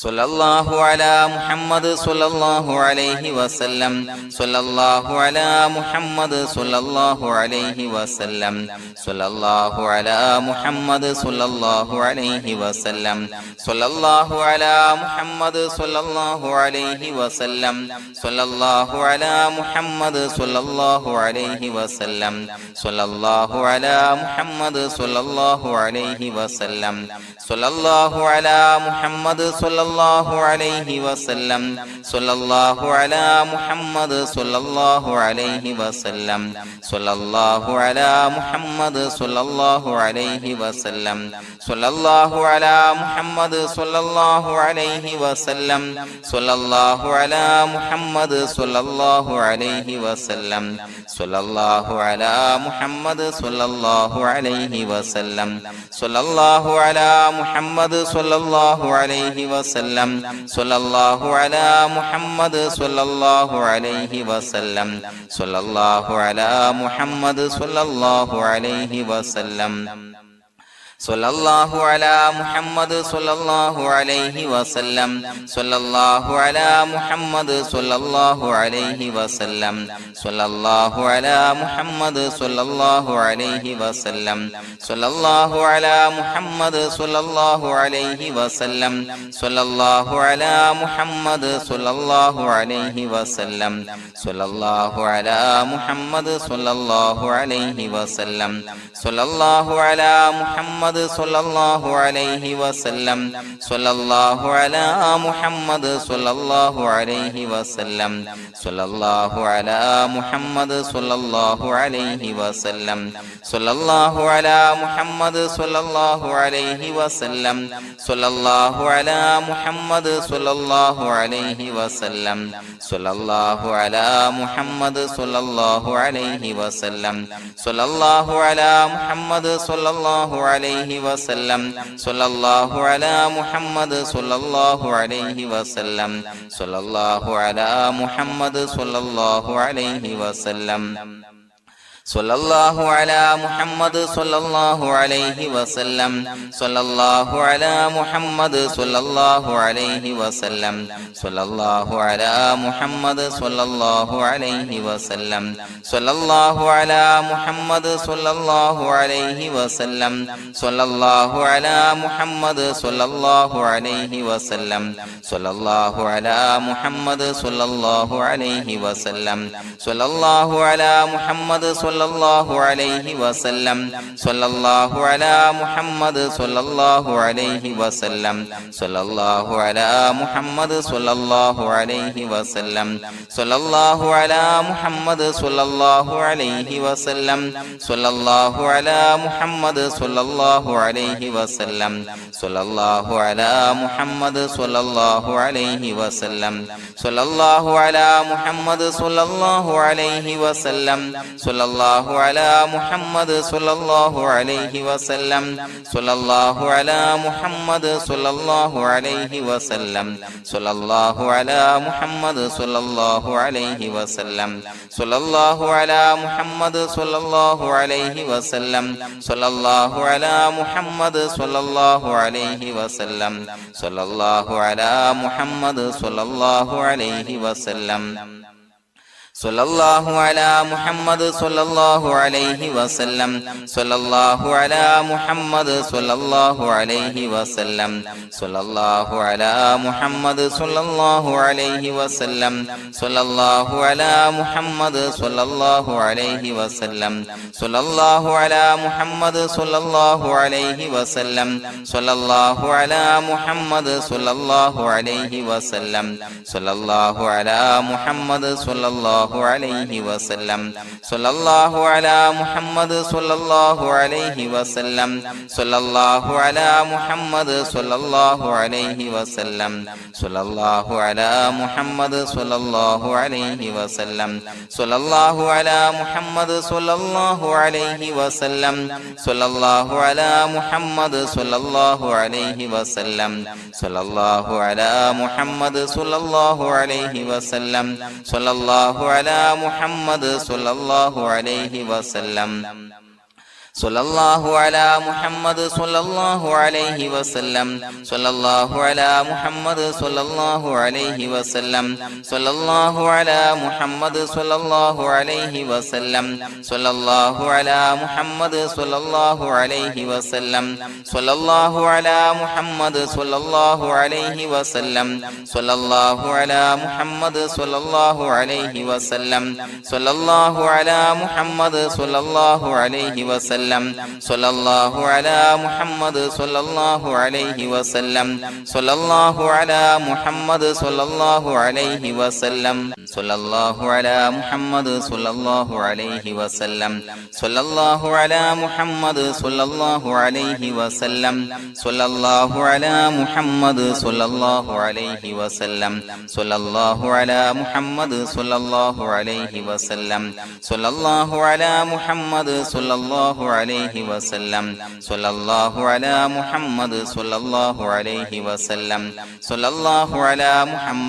സ്വല്ലല്ലാഹു അലാ മുഹമ്മദ് സ്വല്ലല്ലാഹു അലൈഹി വസല്ലം സ്വല്ലല്ലാഹു അലാ മുഹമ്മദ് സ്വല്ലല്ലാഹു അലൈഹി വസല്ലം സ്വല്ലല്ലാഹു അലാ മുഹമ്മദ് സ്വല്ലല്ലാഹു അലൈഹി വസല്ലം സ്വല്ലല്ലാഹു അലാ മുഹമ്മദ് സ്വല്ലല്ലാഹു അലൈഹി വസല്ലം സ്വല്ലല്ലാഹു അലാ മുഹമ്മദ് സ്വല്ലല്ലാഹു അലൈഹി വസല്ലം സ്വല്ലല്ലാഹു അലാ മുഹമ്മദ് സ്വല്ലല്ലാഹു അലൈഹി വസല്ലം സ്വല്ലല്ലാഹു അലാ മുഹമ്മദ് സ്വല്ലല്ലാഹു അലൈഹി വസല്ലം സ്വല്ലല്ലാഹു അലാ മുഹമ്മദ് സ്വല്ലല്ലാഹു അലൈഹി വസല്ലം സ്വല്ലല്ലാഹു അലാ മുഹമ്മദ് സ്വല്ലല്ലാഹു അലൈഹി വസല്ലം സ്വല്ലല്ലാഹു അലാ മുഹമ്മദ് സ്വല്ലല്ലാഹു അലൈഹി വസല്ലം സ്വല്ലല്ലാഹു അലാ മുഹമ്മദ് സ്വല്ലല്ലാഹു അലൈഹി വസല്ലം സ്വല്ലല്ലാഹു അലാ മുഹമ്മദ് സ്വല്ലല്ലാഹു അലൈഹി വസല്ലം സ്വല്ലല്ലാഹു അലാ മുഹമ്മദ് സ്വല്ലല്ലാഹു അലൈഹി വസല്ലം സ്വല്ലല്ലാഹു അലാ മുഹമ്മദ് സ്വല്ലല്ലാഹു അലൈഹി വസല്ലം സ്വല്ലല്ലാഹു അലാ മുഹമ്മദ് സ്വല്ലല്ലാഹു അലൈഹി വസല്ലം സ്വല്ലല്ലാഹു അലാ മുഹമ്മദ് സ്വല്ലല്ലാഹു അലൈഹി വസല്ലം സ്വല്ലല്ലാഹു അലാ മുഹമ്മദ് സ്വല്ലല്ലാഹു അലൈഹി വസല്ലം സ്വല്ലല്ലാഹു അലാ മുഹമ്മദ് സ്വല്ലല്ലാഹു അലൈഹി വസല്ലം സ്വല്ലല്ലാഹു അലാ മുഹമ്മദ് സ്വല്ലല്ലാഹു അലൈഹി വസല്ലം സ്വല്ലല്ലാഹു അലാ മുഹമ്മദ് സ്വല്ലല്ലാഹു അലൈഹി വസല്ലം സ്വല്ലല്ലാഹു അലാ മുഹമ്മദ് സ്വല്ലല്ലാഹു അലൈഹി വസല്ലം സ്വല്ലല്ലാഹു അലാ മുഹമ്മദ് സ്വല്ലല്ലാഹു അലൈഹി വസല്ലം സ്വല്ലല്ലാഹു അലാ മുഹമ്മദ് സ്വല്ലല്ലാഹു അലൈഹി വസല്ലം സ്വല്ലല്ലാഹു അലാ മുഹമ്മദ് സ്വല്ലല്ലാഹു അലൈഹി വസല്ലം സ്വല്ലല്ലാഹു അലാ മുഹമ്മദ് സ്വല്ലല്ലാഹു അലൈഹി വസല്ലം സ്വല്ലല്ലാഹു അലാ മുഹമ്മദ് സ്വല്ലല്ലാഹു അലൈഹി വസല്ലം സ്വല്ലല്ലാഹു അലാ മുഹമ്മദ് സ്വല്ലല്ലാഹു അലൈഹി വസല്ലം സ്വല്ലല്ലാഹു അലാ മുഹമ്മദ് സ്വല്ലല്ലാഹു അലൈഹി വസല്ലം സ്വല്ലല്ലാഹു അലാ മുഹമ്മദ് സ്വല്ലല്ലാഹു അലൈഹി വസല്ലം സ്വല്ലല്ലാഹു അലാ മുഹമ്മദ് സ്വല്ലല്ലാഹു അലൈഹി വസല്ലം സ്വല്ലല്ലാഹു അലാ മുഹമ്മദ് സ്വല്ലല്ലാഹു അലൈഹി വസല്ലം സ്വല്ലല്ലാഹു അലാ മുഹമ്മദ് സ്വല്ലല്ലാഹു അലൈഹി വസല്ലം സ്വല്ലല്ലാഹു അലാ മുഹമ്മദ് സ്വല്ലല്ലാഹു അലൈഹി വസല്ലം സ്വല്ലല്ലാഹു അലാ മുഹമ്മദ് സ്വല്ലല്ലാഹു അലൈഹി വസല്ലം സ്വല്ലല്ലാഹു അലാ മുഹമ്മദ് സ്വല്ലല്ലാഹു അലൈഹി വസല്ലം സ്വല്ലല്ലാഹു അലാ മുഹമ്മദ് സ്വല്ലല്ലാഹു അലൈഹി വസല്ലം സ്വല്ലല്ലാഹു അലാ മുഹമ്മദ് സ്വല്ലല്ലാഹു അലൈഹി വസല്ലം സ്വല്ലല്ലാഹു അലാ മുഹമ്മദ് സ്വല്ലല്ലാഹു അലൈഹി വസല്ലം സ്വല്ലല്ലാഹു അലാ മുഹമ്മദ് സ്വല്ലല്ലാഹു അലൈഹി വസല്ലം സ്വല്ലല്ലാഹു അലാ മുഹമ്മദ് സ്വല്ലല്ലാഹു അലൈഹി വസല്ലം സ്വല്ലല്ലാഹു അലാ മുഹമ്മദ് സ്വല്ലല്ലാഹു അലൈഹി വസല്ലം സ്വല്ലല്ലാഹു അലാ മുഹമ്മദ് സ്വല്ലല്ലാഹു അലൈഹി വസല്ലം സ്വല്ലല്ലാഹു അലാ മുഹമ്മദ് സ്വല്ലല്ലാഹു അലൈഹി വസല്ലം സ്വല്ലല്ലാഹു അലാ മുഹമ്മദ് സ്വല്ലല്ലാഹു അലൈഹി വസല്ലം സ്വല്ലല്ലാഹു അലാ മുഹമ്മദ് സ്വല്ലല്ലാഹു അലൈഹി വസല്ലം സ്വല്ലല്ലാഹു അലാ മുഹമ്മദ് സ്വല്ലല്ലാഹു അലൈഹി വസല്ലം സ്വല്ലല്ലാഹു അലാ മുഹമ്മദ് സ്വല്ലല്ലാഹു അലൈഹി വസല്ലം സ്വല്ലല്ലാഹു അലാ മുഹമ്മദ് സ്വല്ലല്ലാഹു അലൈഹി വസല്ലം സ്വല്ലല്ലാഹു അലാ മുഹമ്മദ് സ്വല്ലല്ലാഹു അലൈഹി വസല്ലം സ്വല്ലല്ലാഹു അലാ മുഹമ്മദ് സ്വല്ലല്ലാഹു അലൈഹി വസല്ലം സ്വല്ലല്ലാഹു അലാ മുഹമ്മദ് സ്വല്ലല്ലാഹു അലൈഹി വസല്ലം സ്വല്ലല്ലാഹു അലാ മുഹമ്മദ് സ്വല്ലല്ലാഹു അലൈഹി വസല്ലം സ്വല്ലല്ലാഹു അലാ മുഹമ്മദ് സ്വല്ലല്ലാഹു അലൈഹി വസല്ലം സ്വല്ലല്ലാഹു അലാ മുഹമ്മദ് സ്വല്ലല്ലാഹു അലൈഹി വസല്ലം സ്വല്ലല്ലാഹു അലാ മുഹമ്മദ് സ്വല്ലല്ലാഹു അലൈഹി വസല്ലം സ്വല്ലല്ലാഹു അലാ മുഹമ്മദ് സ്വല്ലല്ലാഹു അലൈഹി വസല്ലം സ്വല്ലല്ലാഹു അലാ മുഹമ്മദ് സ്വല്ലല്ലാഹു അലൈഹി വസല്ലം സ്വല്ലല്ലാഹു അലാ മുഹമ്മദ് സ്വല്ലല്ലാഹു അലൈഹി വസല്ലം സ്വല്ലല്ലാഹു അലാ മുഹമ്മദ് സ്വല്ലല്ലാഹു അലൈഹി വസല്ലം സ്വല്ലല്ലാഹു അലാ മുഹമ്മദ് സ്വല്ലല്ലാഹു അലൈഹി വസല്ലം സ്വല്ലല്ലാഹു അലാ മുഹമ്മദ് സ്വല്ലല്ലാഹു അലൈഹി വസല്ലം സ്വല്ലല്ലാഹു അലാ മുഹമ്മദ് സ്വല്ലല്ലാഹു അലൈഹി വസല്ലം സ്വല്ലല്ലാഹു അലാ മുഹമ്മദ് സ്വല്ലല്ലാഹു അലൈഹി വസല്ലം സ്വല്ലല്ലാഹു അലാ മുഹമ്മദ് സ്വല്ലല്ലാഹു അലൈഹി വസല്ലം സ്വല്ലല്ലാഹു അലാ മുഹമ്മദ് സ്വല്ലല്ലാഹു അലൈഹി വസല്ലം സ്വല്ലല്ലാഹു അലാ മുഹമ്മദ് സ്വല്ലല്ലാഹു അലൈഹി വസല്ലം സ്വല്ലല്ലാഹു അലാ മുഹമ്മദ് സ്വല്ലല്ലാഹു അലൈഹി വസല്ലം സ്വല്ലല്ലാഹു അലാ മുഹമ്മദ് സ്വല്ലല്ലാഹു അലൈഹി വസല്ലം സ്വല്ലല്ലാഹു അലാ മുഹമ്മദ് സ്വല്ലല്ലാഹു അലൈഹി വസല്ലം സ്വല്ലല്ലാഹു അലാ മുഹമ്മദ് സ്വല്ലല്ലാഹു അലൈഹി വസല്ലം സ്വല്ലല്ലാഹു അലാ മുഹമ്മദ് സ്വല്ലല്ലാഹു അലൈഹി വസല്ലം സ്വല്ലല്ലാഹു അലാ മുഹമ്മദ് സ്വല്ലല്ലാഹു അലൈഹി വസല്ലം സ്വല്ലല്ലാഹു അലാ മുഹമ്മദ് സ്വല്ലല്ലാഹു അലൈഹി വസല്ലം സ്വല്ലല്ലാഹു അലാ മുഹമ്മദ് സ്വല്ലല്ലാഹു അലൈഹി വസല്ലം സ്വല്ലല്ലാഹു അലാ മുഹമ്മദ് സ്വല്ലല്ലാഹു അലൈഹി വസല്ലം സ്വല്ലല്ലാഹു അലാ മുഹമ്മദ് സ്വല്ലല്ലാഹു അലൈഹി വസല്ലം സ്വല്ലല്ലാഹു അലാ മുഹമ്മദ് സ്വല്ലല്ലാഹു അലൈഹി വസല്ലം സ്വല്ലല്ലാഹു അലാ മുഹമ്മദ് സ്വല്ലല്ലാഹു അലൈഹി വസല്ലം സ്വല്ലല്ലാഹു അലാ മുഹമ്മദ്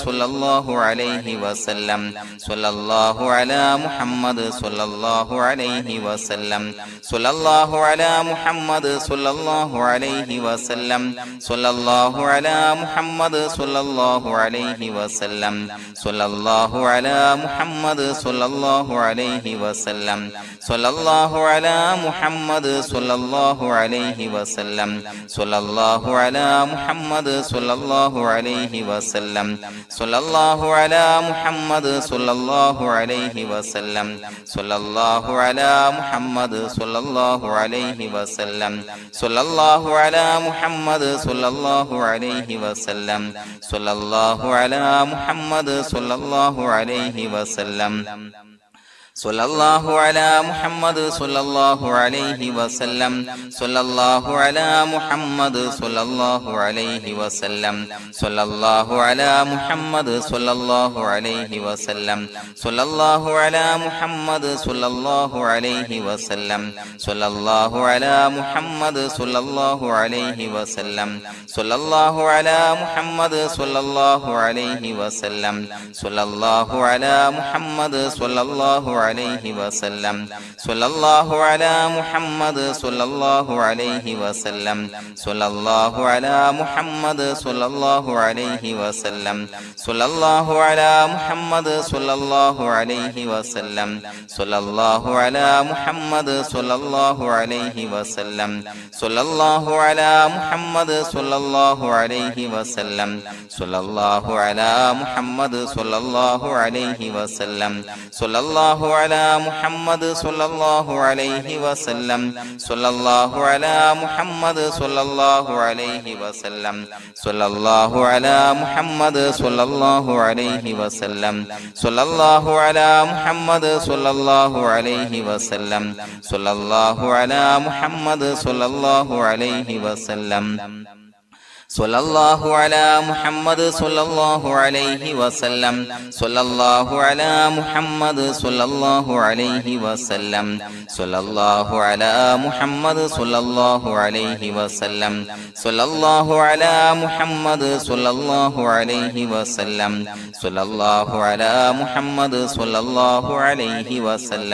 സ്വല്ലല്ലാഹു അലൈഹി വസല്ലം സ്വല്ലല്ലാഹു അലാ മുഹമ്മദ് സ്വല്ലല്ലാഹു അലൈഹി വസല്ലം സ്വല്ലല്ലാഹു അലാ മുഹമ്മദ് സ്വല്ലല്ലാഹു അലൈഹി വസല്ലം സ്വല്ലല്ലാഹു അലാ മുഹമ്മദ് സ്വല്ലല്ലാഹു അലൈഹി വസല്ലം സ്വല്ലല്ലാഹു അലാ മുഹമ്മദ് സ്വല്ലല്ലാഹു അലൈഹി വസല്ലം സ്വല്ലല്ലാഹു അലാ മുഹമ്മദ് സ്വല്ലല്ലാഹു അലൈഹി വസല്ലം സ്വല്ലല്ലാഹു അലാ മുഹമ്മദ് സ്വല്ലല്ലാഹു അലൈഹി വസല്ലം സ്വല്ലല്ലാഹു അലാ മുഹമ്മദ് സ്വല്ലല്ലാഹു അലൈഹി വസല്ലം സ്വല്ലല്ലാഹു അലാ മുഹമ്മദ് സ്വല്ലല്ലാഹു അലൈഹി വസല്ലം സ്വല്ലല്ലാഹു അലാ മുഹമ്മദ് സ്വല്ലല്ലാഹു അലൈഹി വസല്ലം സ്വല്ലല്ലാഹു അലാ മുഹമ്മദ് സ്വല്ലല്ലാഹു അലൈഹി വസല്ലം സ്വല്ലല്ലാഹു അലാ മുഹമ്മദ് സ്വല്ലല്ലാഹു അലൈഹി വസല്ലം സ്വല്ലല്ലാഹു അലാ മുഹമ്മദ് സ്വല്ലല്ലാഹു അലൈഹി വസല്ലം സ്വല്ലല്ലാഹു അലാ മുഹമ്മദ് സ്വല്ലല്ലാഹു അലൈഹി വസല്ലം സ്വല്ലല്ലാഹു അലാ മുഹമ്മദ് സ്വല്ലല്ലാഹു അലൈഹി വസല്ലം സ്വല്ലല്ലാഹു അലാ മുഹമ്മദ് സ്വല്ലല്ലാഹു അലൈഹി വസല്ലം സ്വല്ലല്ലാഹു അലാ മുഹമ്മദ് സ്വല്ലല്ലാഹു അലൈഹി വസല്ലം സ്വല്ലല്ലാഹു അലാ മുഹമ്മദ് സ്വല്ലല്ലാഹു അലൈഹി വസല്ലം സ്വല്ലല്ലാഹു അലാ മുഹമ്മദ് സ്വല്ലല്ലാഹു അലൈഹി വസല്ലം സ്വല്ലല്ലാഹു അലാ മുഹമ്മദ് സ്വല്ലല്ലാഹു അലൈഹി വസല്ലം സ്വല്ലല്ലാഹു അലാ മുഹമ്മദ് സ്വല്ലല്ലാഹു അലൈഹി വസല്ലം സ്വല്ലല്ലാഹു അലാ മുഹമ്മദ് സ്വല്ലല്ലാഹു അലൈഹി വസല്ലം സ്വല്ലല്ലാഹു അലാ മുഹമ്മദ് സ്വല്ലല്ലാഹു അലൈഹി വസല്ലം സ്വല്ലല്ലാഹു അലാ മുഹമ്മദ് സ്വല്ലല്ലാഹു അലൈഹി വസല്ലം സ്വല്ലല്ലാഹു അലാ മുഹമ്മദ് സ്വല്ലല്ലാഹു അലൈഹി വസല്ലം സ്വല്ലല്ലാഹു അലാ മുഹമ്മദ് സ്വല്ലല്ലാഹു അലൈഹി വസല്ലം സ്വല്ലല്ലാഹു അലാ മുഹമ്മദ് സ്വല്ലല്ലാഹു അലൈഹി വസല്ലം സ്വല്ലല്ലാഹു അലാ മുഹമ്മദ് സ്വല്ലല്ലാഹു അലൈഹി വസല്ലം സ്വല്ലല്ലാഹു അലാ മുഹമ്മദ് സ്വല്ലല്ലാഹു അലൈഹി വസല്ലം സ്വല്ലല്ലാഹു അലാ മുഹമ്മദ് സ്വല്ലല്ലാഹു അലൈഹി വസല്ലം സ്വല്ലല്ലാഹു അലാ മുഹമ്മദ് സ്വല്ലല്ലാഹു അലൈഹി വസല്ലം സ്വല്ലല്ലാഹു അലാ മുഹമ്മദ് സ്വല്ലല്ലാഹു അലൈഹി വസല്ലം സ്വല്ലല്ലാഹു അലാ മുഹമ്മദ് സ്വല്ലല്ലാഹു അലൈഹി വസല്ലം സ്വല്ലല്ലാഹു അലാ മുഹമ്മദ് സ്വല്ലല്ലാഹു അലൈഹി വസല്ലം സ്വല്ലല്ലാഹു അലാ മുഹമ്മദ് സ്വല്ലല്ലാഹു അലൈഹി വസല്ലം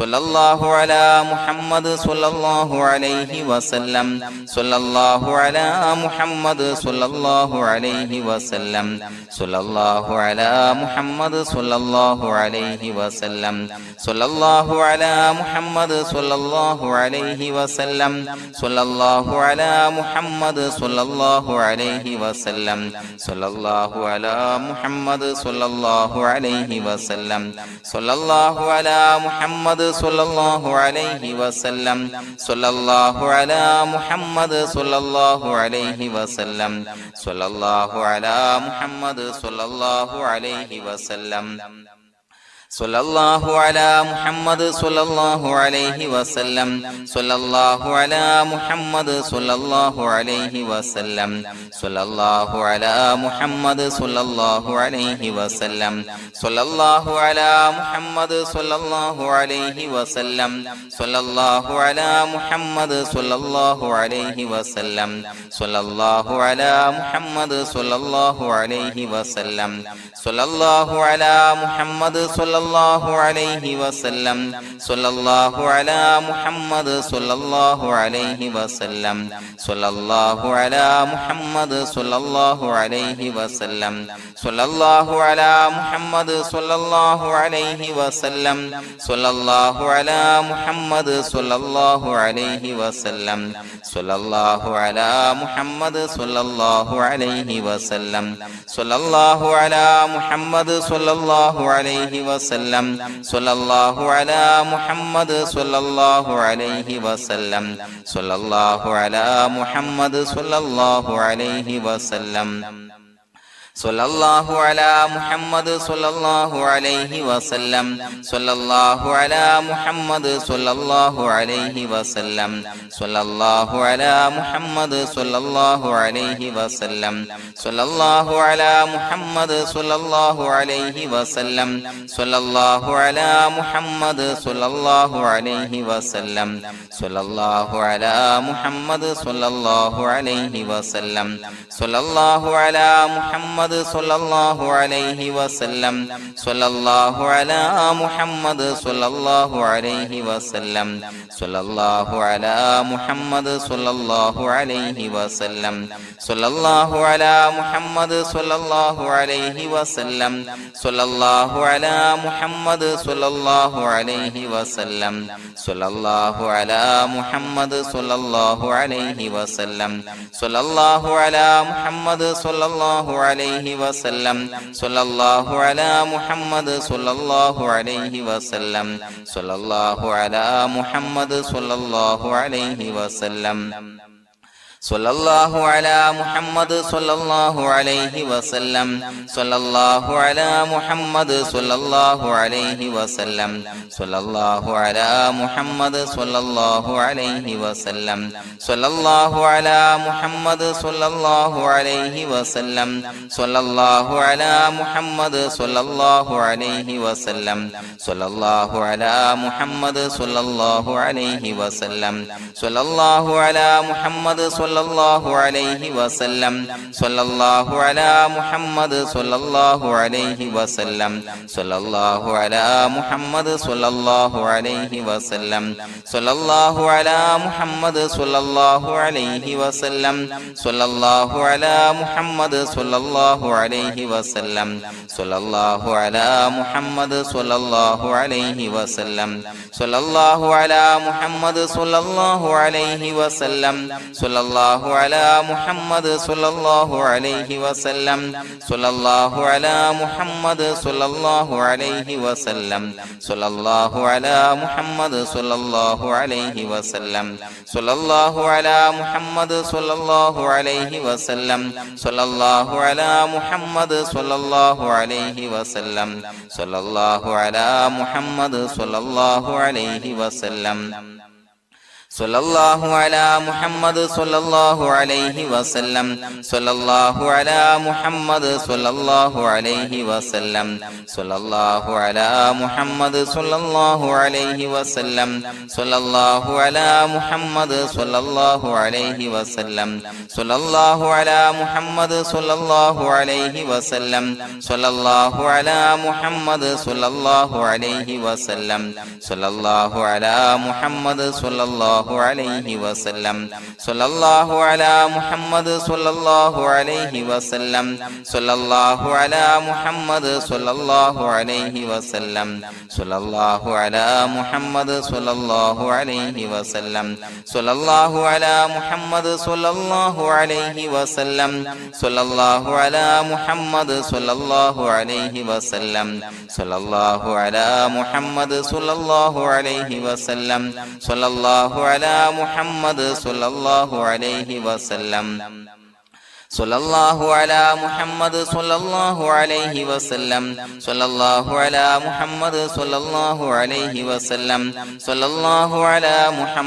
സ്വല്ലല്ലാഹു അലാ മുഹമ്മദ് സ്വല്ലല്ലാഹു അലൈഹി വസല്ലം സ്വല്ലല്ലാഹു അലാ മുഹമ്മദ് സ്വല്ലല്ലാഹു അലൈഹി വസല്ലം സ്വല്ലല്ലാഹു അലാ മുഹമ്മദ് സ്വല്ലല്ലാഹു അലൈഹി വസല്ലം സ്വല്ലല്ലാഹു അലാ മുഹമ്മദ് സ്വല്ലല്ലാഹു അലൈഹി വസല്ലം സ്വല്ലല്ലാഹു അലാ മുഹമ്മദ് സ്വല്ലല്ലാഹു അലൈഹി വസല്ലം സ്വല്ലല്ലാഹു അലാ മുഹമ്മദ് സ്വല്ലല്ലാഹു അലൈഹി വസല്ലം സ്വല്ലല്ലാഹു അലാ മുഹമ്മദ് സ്വല്ലല്ലാഹു അലൈഹി വസല്ലം സ്വല്ലല്ലാഹു അലാ മുഹമ്മദ് സ്വല്ലല്ലാഹു അലൈഹി വസല്ലം സ്വല്ലല്ലാഹു അലാ മുഹമ്മദ് സ്വല്ലല്ലാഹു അലൈഹി വസല്ലം സ്വല്ലല്ലാഹു അലാ മുഹമ്മദ് സ്വല്ലല്ലാഹു അലൈഹി വസല്ലം സ്വല്ലല്ലാഹു അലാ മുഹമ്മദ് സ്വല്ലല്ലാഹു അലൈഹി വസല്ലം സ്വല്ലല്ലാഹു അലാ മുഹമ്മദ് സ്വല്ലല്ലാഹു അലൈഹി വസല്ലം സ്വല്ലല്ലാഹു അലാ മുഹമ്മദ് സ്വല്ലല്ലാഹു അലൈഹി വസല്ലം സ്വല്ലല്ലാഹു അലാ മുഹമ്മദ് സ്വല്ലല്ലാഹു അലൈഹി വസല്ലം സ്വല്ലല്ലാഹു അലാ മുഹമ്മദ് സ്വല്ലല്ലാഹു സ്വല്ലല്ലാഹു അലൈഹി വസല്ലം സ്വല്ലല്ലാഹു അലാ മുഹമ്മദ് സ്വല്ലല്ലാഹു അലൈഹി വസല്ലം സ്വല്ലല്ലാഹു അലാ മുഹമ്മദ് സ്വല്ലല്ലാഹു അലൈഹി വസല്ലം സ്വല്ലല്ലാഹു അലാ മുഹമ്മദ് സ്വല്ലല്ലാഹു അലൈഹി വസല്ലം സ്വല്ലല്ലാഹു അലാ മുഹമ്മദ് സ്വല്ലല്ലാഹു അലൈഹി വസല്ലം സ്വല്ലല്ലാഹു അലാ മുഹമ്മദ് സ്വല്ലല്ലാഹു അലൈഹി വസല്ലം സ്വല്ലല്ലാഹു അലാ മുഹമ്മദ് സ്വല്ലല്ലാഹു അലൈഹി വസല്ലം സ്വല്ലല്ലാഹു അലാ മുഹമ്മദ് സ്വല്ലല്ലാഹു അലൈഹി വസല്ലം സ്വല്ലല്ലാഹു അലാ മുഹമ്മദ് സ്വല്ലല്ലാഹു അലൈഹി വസല്ലം സ്വല്ലല്ലാഹു അലാ മുഹമ്മദ് സ്വല്ലല്ലാഹു അലൈഹി വസല്ലം സ്വല്ലല്ലാഹു അലാ മുഹമ്മദ് സ്വല്ലല്ലാഹു അലൈഹി വസല്ലം സ്വല്ലല്ലാഹു അലാ മുഹമ്മദ് സ്വല്ലല്ലാഹു അലൈഹി വസല്ലം സ്വല്ലല്ലാഹു അലാ മുഹമ്മദ് സ്വല്ലല്ലാഹു അലൈഹി വസല്ലം സ്വല്ലല്ലാഹു അലാ മുഹമ്മദ് സ്വല്ലല്ലാഹു അലൈഹി വസല്ലം സ്വല്ലല്ലാഹു അലാ മുഹമ്മദ് സ്വല്ലല്ലാഹു അലൈഹി വസല്ലം സ്വല്ലല്ലാഹു അലാ മുഹമ്മദ് സ്വല്ലല്ലാഹു അലൈഹി വസല്ലം സ്വല്ലല്ലാഹു അലാ മുഹമ്മദ് സ്വല്ലല്ലാഹു അലൈഹി വസല്ലം സ്വല്ലല്ലാഹു അലാ മുഹമ്മദ് സ്വല്ലല്ലാഹു അലൈഹി വസല്ലം സ്വല്ലല്ലാഹു അലാ മുഹമ്മദ് സ്വല്ലല്ലാഹു അലൈഹി വസല്ലം സ്വല്ലല്ലാഹു അലാ മുഹമ്മദ് സ്വല്ലല്ലാഹു അലൈഹി വസല്ലം സ്വല്ലല്ലാഹു അലാ മുഹമ്മദ് സ്വല്ലല്ലാഹു അലൈഹി വസല്ലം സ്വല്ലല്ലാഹു അലാ മുഹമ്മദ് സ്വല്ലല്ലാഹു അലൈഹി വസല്ലം സ്വല്ലല്ലാഹു അലാ മുഹമ്മദ് സ്വല്ലല്ലാഹു അലൈഹി വസല്ലം സ്വല്ലല്ലാഹു അലാ മുഹമ്മദ് സ്വല്ലല്ലാഹു അലൈഹി വസല്ലം സ്വല്ലല്ലാഹു അലാ മുഹമ്മദ് സ്വല്ലല്ലാഹു അലൈഹി വസല്ലം സ്വല്ലല്ലാഹു അലാ മുഹമ്മദ് സ്വല്ലല്ലാഹു അലൈഹി വസല്ലം സ്വല്ലല്ലാഹു അലാ മുഹമ്മദ് സ്വല്ലല്ലാഹു അലൈഹി വസല്ലം സ്വല്ലല്ലാഹു അലാ മുഹമ്മദ് സ്വല്ലല്ലാഹു അലൈഹി വസല്ലം സ്വല്ലല്ലാഹു അലാ മുഹമ്മദ് സ്വല്ലല്ലാഹു അലൈഹി വസല്ലം സ്വല്ലല്ലാഹു അലാ മുഹമ്മദ് സ്വല്ലല്ലാഹു അലൈഹി വസല്ലം സ്വല്ലല്ലാഹു അലാ മുഹമ്മദ് സ്വല്ലല്ലാഹു അലൈഹി വസല്ലം സ്വല്ലല്ലാഹു അലാ മുഹമ്മദ് സ്വല്ലല്ലാഹു അലൈഹി വസല്ലം സ്വല്ലല്ലാഹു അലാ മുഹമ്മദ് സ്വല്ലല്ലാഹു അലൈഹി വസല്ലം സ്വല്ലല്ലാഹു അലാ മുഹമ്മദ് സ്വല്ലല്ലാഹു അലൈഹി വസല്ലം സ്വല്ലല്ലാഹു അലാ മുഹമ്മദ് സ്വല്ലല്ലാഹു അലൈഹി വസല്ലം സ്വല്ലല്ലാഹു അലാ മുഹമ്മദ് സ്വല്ലല്ലാഹു അലൈഹി വസല്ലം സ്വല്ലല്ലാഹു അലാ മുഹമ്മദ് സ്വല്ലല്ലാഹു അലൈഹി വസല്ലം സ്വല്ലല്ലാഹു അലാ മുഹമ്മദ് സ്വല്ലല്ലാഹു അലൈഹി വസല്ലം സ്വല്ലല്ലാഹു അലാ മുഹമ്മദ് സ്വല്ലല്ലാഹു അലൈഹി വസല്ലം സ്വല്ലല്ലാഹു അലാ മുഹമ്മദ് സ്വല്ലല്ലാഹു അലൈഹി വസല്ലം സ്വല്ലല്ലാഹു അലാ മുഹമ്മദ് സ്വല്ലല്ലാഹു അലൈഹി വസല്ലം സ്വല്ലല്ലാഹു അലാ മുഹമ്മദ് സ്വല്ലല്ലാഹു അലൈഹി വസല്ലം സ്വല്ലല്ലാഹു അലാ മുഹമ്മദ് സ്വല്ലല്ലാഹു അലൈഹി വസല്ലം സ്വല്ലല്ലാഹു അലാ മുഹമ്മദ് സ്വല്ലല്ലാഹു അലൈഹി വസല്ലം സ്വല്ലല്ലാഹു അലാ മുഹമ്മദ് സ്വല്ലല്ലാഹു അലൈഹി വസല്ലം സ്വല്ലല്ലാഹു അലാ മുഹമ്മദ് സ്വല്ലല്ലാഹു അലൈഹി വസല്ലം സ്വല്ലല്ലാഹു അലാ മുഹമ്മദ് സ്വല്ലല്ലാഹു അലൈഹി വസല്ലം സ്വല്ലല്ലാഹു അലാ മുഹമ്മദ് സ്വല്ലല്ലാഹു അലൈഹി വസല്ലം സ്വല്ലല്ലാഹു അലാ മുഹമ്മദ് സ്വല്ലല്ലാഹു അലൈഹി വസല്ലം സ്വല്ലല്ലാഹു അലാ മുഹമ്മദ് സ്വല്ലല്ലാഹു അലൈഹി വസല്ലം സ്വല്ലല്ലാഹു അലാ മുഹമ്മദ് സ്വല്ലല്ലാഹു അലൈഹി വസല്ലം സ്വല്ലല്ലാഹു അലാ മുഹമ്മദ് സ്വല്ലല്ലാഹു അലൈഹി വസല്ലം സ്വല്ലല്ലാഹു അലാ മുഹമ്മദ് സ്വല്ലല്ലാഹു അലൈഹി വസല്ലം സ്വല്ലല്ലാഹു അലാ മുഹമ്മദ് സ്വല്ലല്ലാഹു അലൈഹി വസല്ലം സ്വല്ലല്ലാഹു അലാ മുഹമ്മദ് സ്വല്ലല്ലാഹു അലൈഹി വസല്ലം സ്വല്ലല്ലാഹു അലാ മുഹമ്മദ് സ്വല്ലല്ലാഹു അലൈഹി വസല്ലം സ്വല്ലല്ലാഹു അലാ മുഹമ്മദ് സ്വല്ലല്ലാഹു അലൈഹി വസല്ലം സ്വല്ലല്ലാഹു അലാ മുഹമ്മദ് സ്വല്ലല്ലാഹു അലൈഹി വസല്ലം സ്വല്ലല്ലാഹു അലാ മുഹമ്മദ് സ്വല്ലല്ലാഹു അലൈഹി വസല്ലം സ്വല്ലല്ലാഹു അലാ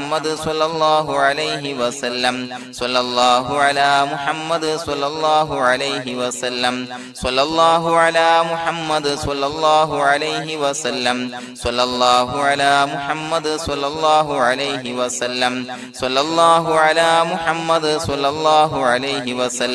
മുഹമ്മദ് സ്വല്ലല്ലാഹു അലൈഹി വസല്ലം സ്വല്ലല്ലാഹു അലാ മുഹമ്മദ് സ്വല്ലല്ലാഹു അലൈഹി വസല്ലം സ്വല്ലല്ലാഹു അലാ മുഹമ്മദ് സ്വല്ലല്ലാഹു അലൈഹി വസല്ലം സ്വല്ലല്ലാഹു അലാ മുഹമ്മദ് സ്വല്ലല്ലാഹു അലൈഹി വസല്ലം സ്വല്ലല്ലാഹു അലാ മുഹമ്മദ് സ്വല്ലല്ലാഹു അലൈഹി വസല്ലം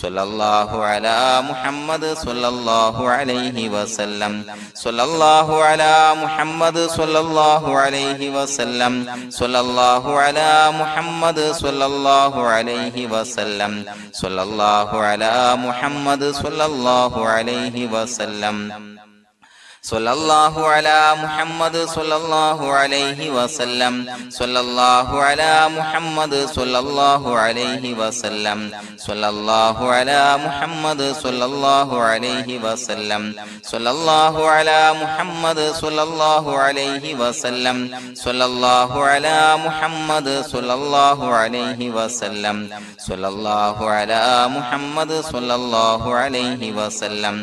സ്വല്ലല്ലാഹു അലാ മുഹമ്മദ് സ്വല്ലല്ലാഹു അലൈഹി വസല്ലം സ്വല്ലല്ലാഹു അലാ മുഹമ്മദ് സ്വല്ലല്ലാഹു അലൈഹി വസല്ലം സ്വല്ലല്ലാഹു അലാ മുഹമ്മദ് സ്വല്ലല്ലാഹു അലൈഹി വസല്ലം സ്വല്ലല്ലാഹു അലാ മുഹമ്മദ് സ്വല്ലല്ലാഹു അലൈഹി വസല്ലം സ്വല്ലല്ലാഹു അലാ മുഹമ്മദ് സ്വല്ലല്ലാഹു അലൈഹി വസല്ലം സ്വല്ലല്ലാഹു അലാ മുഹമ്മദ് സ്വല്ലല്ലാഹു അലൈഹി വസല്ലം സ്വല്ലല്ലാഹു അലാ മുഹമ്മദ് സ്വല്ലല്ലാഹു അലൈഹി വസല്ലം സ്വല്ലല്ലാഹു അലാ മുഹമ്മദ് സ്വല്ലല്ലാഹു അലൈഹി വസല്ലം സ്വല്ലല്ലാഹു അലാ മുഹമ്മദ് സ്വല്ലല്ലാഹു അലൈഹി വസല്ലം സ്വല്ലല്ലാഹു അലാ മുഹമ്മദ് സ്വല്ലല്ലാഹു അലൈഹി വസല്ലം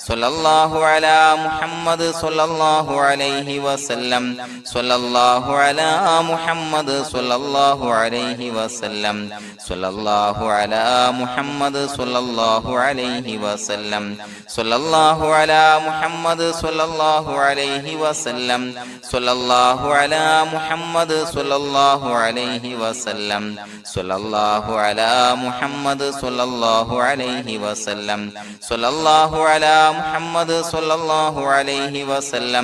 സ്വല്ലല്ലാഹു അലാ മുഹമ്മദ് സ്വല്ലല്ലാഹു അലൈഹി വസല്ലം സ്വല്ലല്ലാഹു അലാ മുഹമ്മദ് സ്വല്ലല്ലാഹു അലൈഹി വസല്ലം സ്വല്ലല്ലാഹു അലാ മുഹമ്മദ് സ്വല്ലല്ലാഹു അലൈഹി വസല്ലം സ്വല്ലല്ലാഹു അലാ മുഹമ്മദ് സ്വല്ലല്ലാഹു അലൈഹി വസല്ലം സ്വല്ലല്ലാഹു അലാ മുഹമ്മദ് സ്വല്ലല്ലാഹു അലൈഹി വസല്ലം സ്വല്ലല്ലാഹു അലാ മുഹമ്മദ് സ്വല്ലല്ലാഹു അലൈഹി വസല്ലം സ്വല്ലല്ലാഹു അലാ മുഹമ്മദ് സ്വല്ലല്ലാഹു അലൈഹി വസല്ലം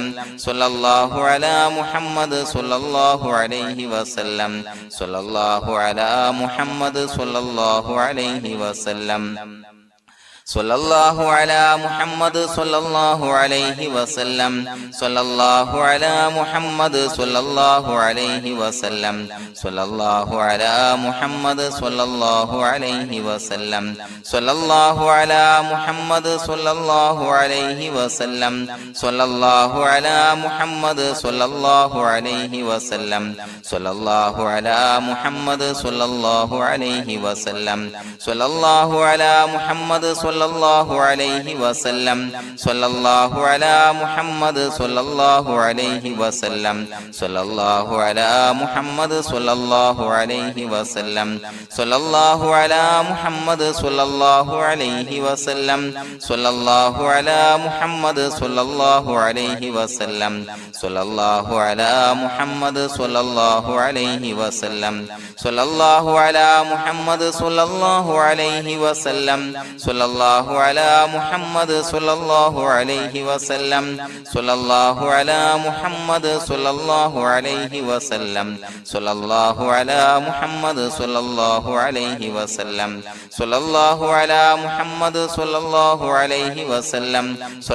സ്വല്ലല്ലാഹു അലാ മുഹമ്മദ് സ്വല്ലല്ലാഹു അലൈഹി വസല്ലം സ്വല്ലല്ലാഹു അലാ മുഹമ്മദ് സ്വല്ലല്ലാഹു അലൈഹി വസല്ലം സ്വല്ലല്ലാഹു അലാ മുഹമ്മദ് സ്വല്ലല്ലാഹു അലൈഹി വസല്ലം സ്വല്ലല്ലാഹു അലാ മുഹമ്മദ് സ്വല്ലല്ലാഹു അലൈഹി വസല്ലം സ്വല്ലല്ലാഹു അലാ മുഹമ്മദ് സ്വല്ലല്ലാഹു അലൈഹി വസല്ലം സ്വല്ലല്ലാഹു അലാ മുഹമ്മദ് സ്വല്ലല്ലാഹു അലൈഹി വസല്ലം സ്വല്ലല്ലാഹു അലാ മുഹമ്മദ് സ്വല്ലല്ലാഹു അലൈഹി വസല്ലം സ്വല്ലല്ലാഹു അലാ മുഹമ്മദ് സ്വല്ലല്ലാഹു അലൈഹി വസല്ലം സ്വല്ലല്ലാഹു അലാ മുഹമ്മദ് സ്വല്ലല്ലാഹു അലൈഹി വസല്ലം സ്വല്ലല്ലാഹു അലാ മുഹമ്മദ് സ്വല്ലല്ലാഹു അലൈഹി വസല്ലം സ്വല്ലല്ലാഹു അലാ മുഹമ്മദ് സ്വല്ലല്ലാഹു അലൈഹി വസല്ലം സ്വല്ലല്ലാഹു അലാ മുഹമ്മദ് സ്വല്ലല്ലാഹു അലൈഹി വസല്ലം സ്വല്ലല്ലാഹു അലാ മുഹമ്മദ് സ്വല്ലല്ലാഹു അലൈഹി വസല്ലം സ്വല്ലല്ലാഹു അലാ മുഹമ്മദ് സ്വല്ലല്ലാഹു അലൈഹി വസല്ലം സ്വല്ലല്ലാഹു അലാ മുഹമ്മദ് സ്വല്ലല്ലാഹു അലൈഹി വസല്ലം സ്വല്ലല്ലാഹു അലാ മുഹമ്മദ് സ്വല്ലല്ലാഹു അലൈഹി വസല്ലം സ്വല്ലല്ലാഹു അലാ മുഹമ്മദ് സ്വല്ലല്ലാഹു അലൈഹി വസല്ലം സ്വല്ലല്ലാഹു അലാ മുഹമ്മദ് സ്വല്ലല്ലാഹു അലൈഹി വസല്ലം സ്വല്ലല്ലാഹു അലാ മുഹമ്മദ് സ്വല്ലല്ലാഹു അലൈഹി വസല്ലം സ്വല്ലല്ലാഹു അലാ മുഹമ്മദ് സ്വല്ലല്ലാഹു അലൈഹി വസല്ലം സ്വല്ലല്ലാഹു അലാ മുഹമ്മദ് സ്വല്ലല്ലാഹു അലൈഹി വസല്ലം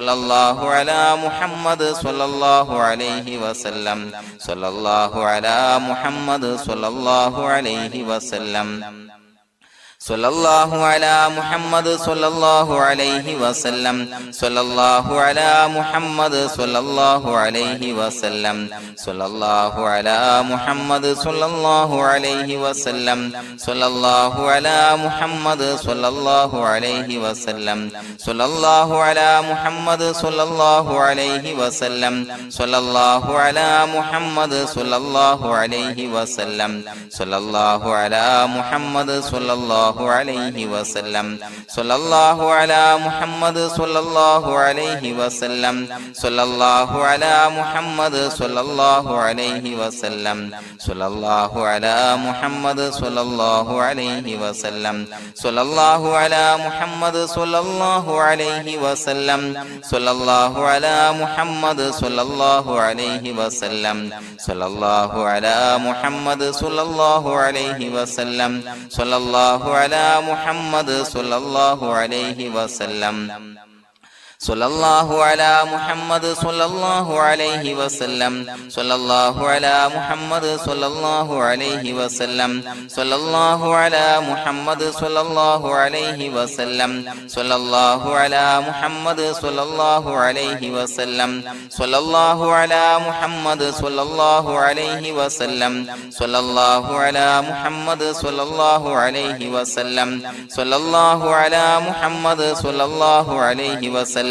സ്വല്ലല്ലാഹു അലാ മുഹമ്മദ് സ്വല്ലല്ലാഹു അലൈഹി വസല്ലം സ്വല്ലല്ലാഹു അലാ മുഹമ്മദ് സ്വല്ലല്ലാഹു അലൈഹി വസല്ലം സ്വല്ലല്ലാഹു അലാ മുഹമ്മദ് സ്വല്ലല്ലാഹു അലൈഹി വസല്ലം സ്വല്ലല്ലാഹു അലാ മുഹമ്മദ് സ്വല്ലല്ലാഹു അലൈഹി വസല്ലം സ്വല്ലല്ലാഹു അലാ മുഹമ്മദ് സ്വല്ലല്ലാഹു അലൈഹി വസല്ലം സ്വല്ലല്ലാഹു അലാ മുഹമ്മദ് സ്വല്ലല്ലാഹു അലൈഹി വസല്ലം സ്വല്ലല്ലാഹു അലാ മുഹമ്മദ് സ്വല്ലല്ലാഹു അലൈഹി വസല്ലം സ്വല്ലല്ലാഹു അലാ മുഹമ്മദ് സ്വല്ലല്ലാഹു അലൈഹി വസല്ലം സ്വല്ലല്ലാഹു അലാ മുഹമ്മദ് സ്വല്ലല്ലാഹു അലൈഹി വസല്ലം സ്വല്ലല്ലാഹു അലാ മുഹമ്മദ് സ്വല്ലല്ലാഹു അലൈഹി വസല്ലം സ്വല്ലല്ലാഹു അലാ മുഹമ്മദ് സ്വല്ലല്ലാഹു അലൈഹി വസല്ലം സ്വല്ലല്ലാഹു അലാ മുഹമ്മദ് സ്വല്ലല്ലാഹു അലൈഹി വസല്ലം സ്വല്ലല്ലാഹു അലാ മുഹമ്മദ് സ്വല്ലല്ലാഹു അലൈഹി വസല്ലം സ്വല്ലല്ലാഹു അലാ മുഹമ്മദ് സ്വല്ലല്ലാഹു അലൈഹി വസല്ലം സ്വല്ലല്ലാഹു അലാ മുഹമ്മദ് സ്വല്ലല്ലാഹു അലൈഹി വസല്ലം സ്വല്ലല്ലാഹു അലാ മുഹമ്മദ് സ്വല്ലല്ലാഹു അലൈഹി വസല്ലം സ്വല്ലല്ലാഹു അലാ മുഹമ്മദ് സ്വല്ലല്ലാഹു അലൈഹി വസല്ലം സ്വല്ലല്ലാഹു അലാ മുഹമ്മദ് സ്വല്ലല്ലാഹു അലൈഹി വസല്ലം സ്വല്ലല്ലാഹു അലാ മുഹമ്മദ് സ്വല്ലല്ലാഹു അലൈഹി വസല്ലം സ്വല്ലല്ലാഹു അലാ മുഹമ്മദ് സ്വല്ലല്ലാഹു അലൈഹി വസല്ലം സ്വല്ലല്ലാഹു അലാ മുഹമ്മദ് സ്വല്ലല്ലാഹു അലൈഹി വസല്ലം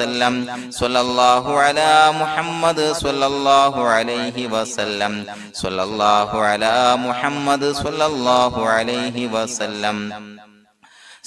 വസല്ലം സ്വല്ലല്ലാഹു അലാ മുഹമ്മദ് സ്വല്ലല്ലാഹു അലൈഹി വസല്ലം സ്വല്ലല്ലാഹു അലാ മുഹമ്മദ് സ്വല്ലല്ലാഹു അലൈഹി വസല്ലം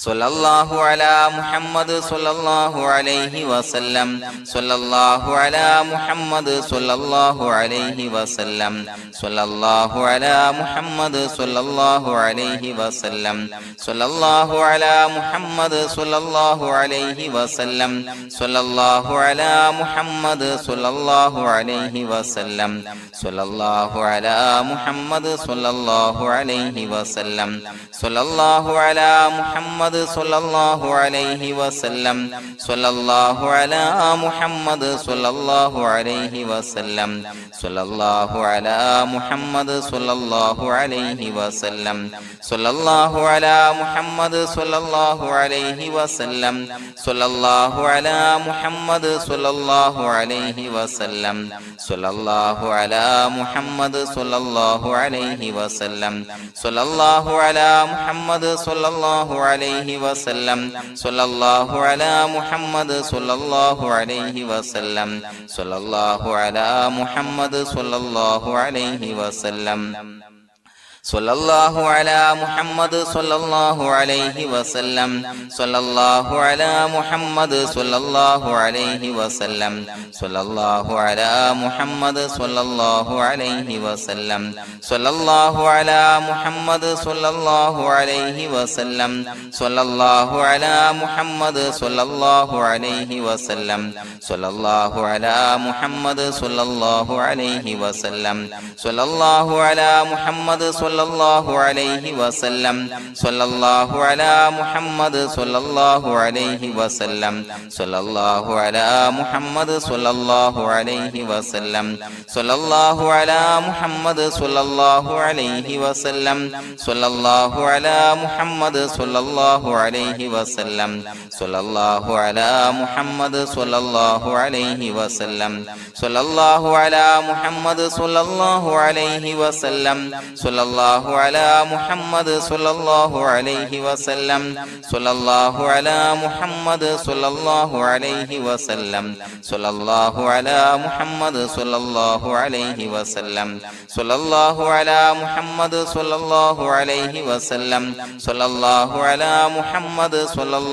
സ്വല്ലല്ലാഹു അലാ മുഹമ്മദ് സ്വല്ലല്ലാഹു അലൈഹി വസല്ലം സ്വല്ലല്ലാഹു അലാ മുഹമ്മദ് സ്വല്ലല്ലാഹു അലൈഹി വസല്ലം സ്വല്ലല്ലാഹു അലാ മുഹമ്മദ് സ്വല്ലല്ലാഹു അലൈഹി വസല്ലം സ്വല്ലല്ലാഹു അലാ മുഹമ്മദ് സ്വല്ലല്ലാഹു അലൈഹി വസല്ലം സ്വല്ലല്ലാഹു അലാ മുഹമ്മദ് സ്വല്ലല്ലാഹു അലൈഹി വസല്ലം സ്വല്ലല്ലാഹു അലാ മുഹമ്മദ് സ്വല്ലല്ലാഹു അലൈഹി വസല്ലം സ്വല്ലല്ലാഹു അലാ മുഹമ്മദ് സ്വല്ലല്ലാഹു അലൈഹി വസല്ലം സ്വല്ലല്ലാഹു അലാ മുഹമ്മദ് സ്വല്ലല്ലാഹു അലൈഹി വസല്ലം സ്വല്ലല്ലാഹു അലാ മുഹമ്മദ് സ്വല്ലല്ലാഹു അലൈഹി വസല്ലം സ്വല്ലല്ലാഹു അലാ മുഹമ്മദ് സ്വല്ലല്ലാഹു അലൈഹി വസല്ലം സ്വല്ലല്ലാഹു അലാ മുഹമ്മദ് സ്വല്ലല്ലാഹു അലൈഹി വസല്ലം സ്വല്ലല്ലാഹു അലാ മുഹമ്മദ് സ്വല്ലല്ലാഹു അലൈഹി വസല്ലം സ്വല്ലല്ലാഹു അലാ മുഹമ്മദ് സ്വല്ലല്ലാഹു അലൈഹി വസല്ലം സ്വല്ലല്ലാഹു അലാ മുഹമ്മദ് സ്വല്ലല്ലാഹു അലൈഹി വസല്ലം സ്വല്ലല്ലാഹു അലാ മുഹമ്മദ് സ്വല്ലല്ലാഹു അലൈഹി വസല്ലം സ്വല്ലല്ലാഹു അലാ മുഹമ്മദ് സ്വല്ലല്ലാഹു അലൈഹി വസല്ലം സ്വല്ലല്ലാഹു അലാ മുഹമ്മദ് സ്വല്ലല്ലാഹു അലൈഹി വസല്ലം സ്വല്ലല്ലാഹു അലാ മുഹമ്മദ് സ്വല്ലല്ലാഹു അലൈഹി വസല്ലം സ്വല്ലല്ലാഹു അലാ മുഹമ്മദ് സ്വല്ലല്ലാഹു അലൈഹി വസല്ലം സ്വല്ലല്ലാഹു അലാ മുഹമ്മദ് സ്വല്ലല്ലാഹു അലൈഹി വസല്ലം സ്വല്ലല്ലാഹു അലാ മുഹമ്മദ് സ്വല്ലല്ലാഹു അലൈഹി വസല്ലം സ്വല്ലല്ലാഹു അലാ മുഹമ്മദ് സ്വല്ലല്ലാഹു അലൈഹി വസല്ലം സ്വല്ലല്ലാഹു അലാ മുഹമ്മദ് സ്വല്ലല്ലാഹു അലൈഹി വസല്ലം സ്വല്ലല്ലാഹു അലാ മുഹമ്മദ് സ്വല്ലല്ലാഹു അലൈഹി വസല്ലം സ്വല്ലല്ലാഹു അലാ മുഹമ്മദ് സ്വല്ലല്ലാഹു അലൈഹി വസല്ലം സ്വല്ലല്ലാഹു അലാ മുഹമ്മദ് സ്വല്ലല്ലാഹു അലൈഹി വസല്ലം സ്വല്ലല്ലാഹു അലാ മുഹമ്മദ് സ്വല്ലല്ലാഹു അലൈഹി വസല്ലം സ്വല്ലല്ലാഹു അലാ മുഹമ്മദ് സ്വല്ലല്ലാഹു അലൈഹി വസല്ലം സ്വല്ലല്ലാഹു അലാ മുഹമ്മദ് സ്വല്ലല്ലാഹു അലൈഹി വസല്ലം സ്വല്ലല്ലാഹു അലാ മുഹമ്മദ് സ്വല്ലല്ലാഹു അലൈഹി വസല്ലം സ്വല്ലല്ലാഹു അലാ മുഹമ്മദ് സ്വല്ലല്ലാഹു അലൈഹി വസല്ലം സ്വല്ലല്ലാഹു അലാ മുഹമ്മദ് സ്വല്ലല്ലാഹു അലൈഹി വസല്ലം സ്വല്ലല്ലാഹു അലാ മുഹമ്മദ് സ്വല്ലല്ലാഹു അലൈഹി വസല്ലം സ്വല്ലല്ലാഹു അലാ മുഹമ്മദ് സ്വല്ലല്ലാഹു അലൈഹി വസല്ലം സ്വല്ലല്ലാഹു അലാ മുഹമ്മദ് സ്വല്ലല്ലാഹു അലൈഹി വസല്ലം സ്വല്ലല്ലാഹു അലാ മുഹമ്മദ് സ്വല്ലല്ലാഹു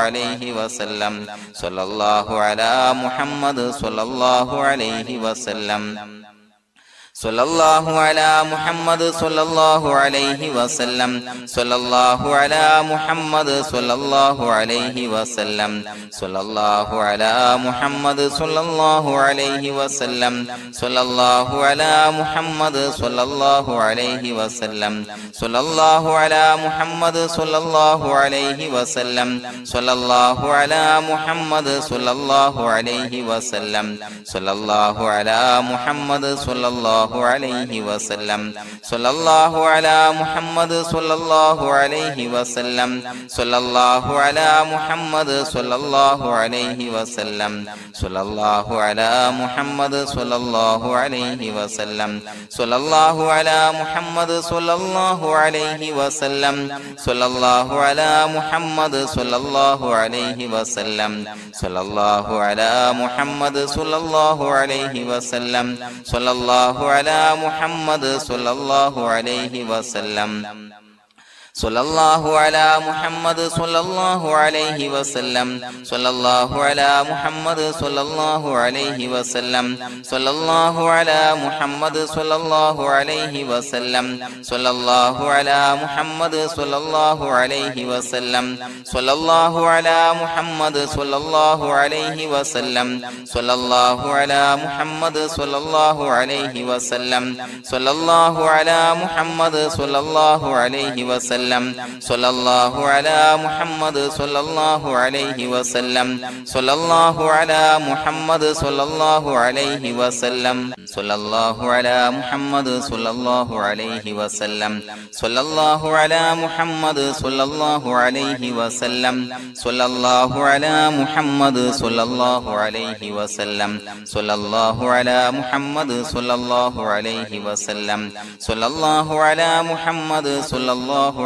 അലൈഹി വസല്ലം സ്വല്ലല്ലാഹു അലാ മുഹമ്മദ് സ്വല്ലല്ലാഹു അലൈഹി വസല്ലം സ്വല്ലല്ലാഹു അലാ മുഹമ്മദ് സ്വല്ലല്ലാഹു അലൈഹി വസല്ലം സ്വല്ലല്ലാഹു അലാ മുഹമ്മദ് സ്വല്ലല്ലാഹു അലൈഹി വസല്ലം സ്വല്ലല്ലാഹു അലാ മുഹമ്മദ് സ്വല്ലല്ലാഹു അലൈഹി വസല്ലം സ്വല്ലല്ലാഹു അലാ മുഹമ്മദ് സ്വല്ലല്ലാഹു അലൈഹി വസല്ലം സ്വല്ലല്ലാഹു അലാ മുഹമ്മദ് സ്വല്ലല്ലാഹു അലൈഹി വസല്ലം സ്വല്ലല്ലാഹു അലാ മുഹമ്മദ് സ്വല്ലല്ലാഹു അലൈഹി വസല്ലം സ്വല്ലല്ലാഹു അലാ മുഹമ്മദ് സ്വല്ലല്ലാഹു അലൈഹി വസല്ലം സ്വല്ലല്ലാഹു അലാ മുഹമ്മദ് സ്വല്ലല്ലാഹു അലൈഹി വസല്ലം സ്വല്ലല്ലാഹു അലാ മുഹമ്മദ് സ്വല്ലല്ലാഹു അലൈഹി വസല്ലം സ്വല്ലല്ലാഹു അലാ മുഹമ്മദ് സ്വല്ലല്ലാഹു അലൈഹി വസല്ലം സ്വല്ലല്ലാഹു അലാ മുഹമ്മദ് സ്വല്ലല്ലാഹു അലൈഹി വസല്ലം സ്വല്ലല്ലാഹു അലാ മുഹമ്മദ് സ്വല്ലല്ലാഹു അലൈഹി വസല്ലം സ്വല്ലല്ലാഹു അലാ മുഹമ്മദ് സ്വല്ലല്ലാഹു അലൈഹി വസല്ലം സ്വല്ലല്ലാഹു അലാ മുഹമ്മദ് സ്വല്ലല്ലാഹു അലൈഹി വസല്ലം സ്വല്ലല്ലാഹു അലാ മുഹമ്മദ് സ്വല്ലല്ലാഹു അലൈഹി വസല്ലം സ്വല്ലല്ലാഹു അലാ മുഹമ്മദ് സ്വല്ലല്ലാഹു അലൈഹി വസല്ലം സ്വല്ലല്ലാഹു അലാ മുഹമ്മദ് സ്വല്ലല്ലാഹു അലൈഹി വസല്ലം സ്വല്ലല്ലാഹു അലാ മുഹമ്മദ് സ്വല്ലല്ലാഹു അലൈഹി വസല്ലം സ്വല്ലല്ലാഹു അലാ മുഹമ്മദ് സ്വല്ലല്ലാഹു അലൈഹി വസല്ലം സ്വല്ലല്ലാഹു അലാ മുഹമ്മദ് സ്വല്ലല്ലാഹു അലൈഹി വസല്ലം സ്വല്ലല്ലാഹു അലാ മുഹമ്മദ് സ്വല്ലല്ലാഹു അലൈഹി വസല്ലം സ്വല്ലല്ലാഹു അലാ മുഹമ്മദ് സ്വല്ലല്ലാഹു അലൈഹി വസല്ലം സ്വല്ലല്ലാഹു അലാ മുഹമ്മദ് സ്വല്ലല്ലാഹു അലൈഹി വസല്ലം സ്വല്ലല്ലാഹു അലാ മുഹമ്മദ് സ്വല്ലല്ലാഹു അലൈഹി വസല്ലം സ്വല്ലല്ലാഹു അലാ മുഹമ്മദ് സ്വല്ലല്ലാഹു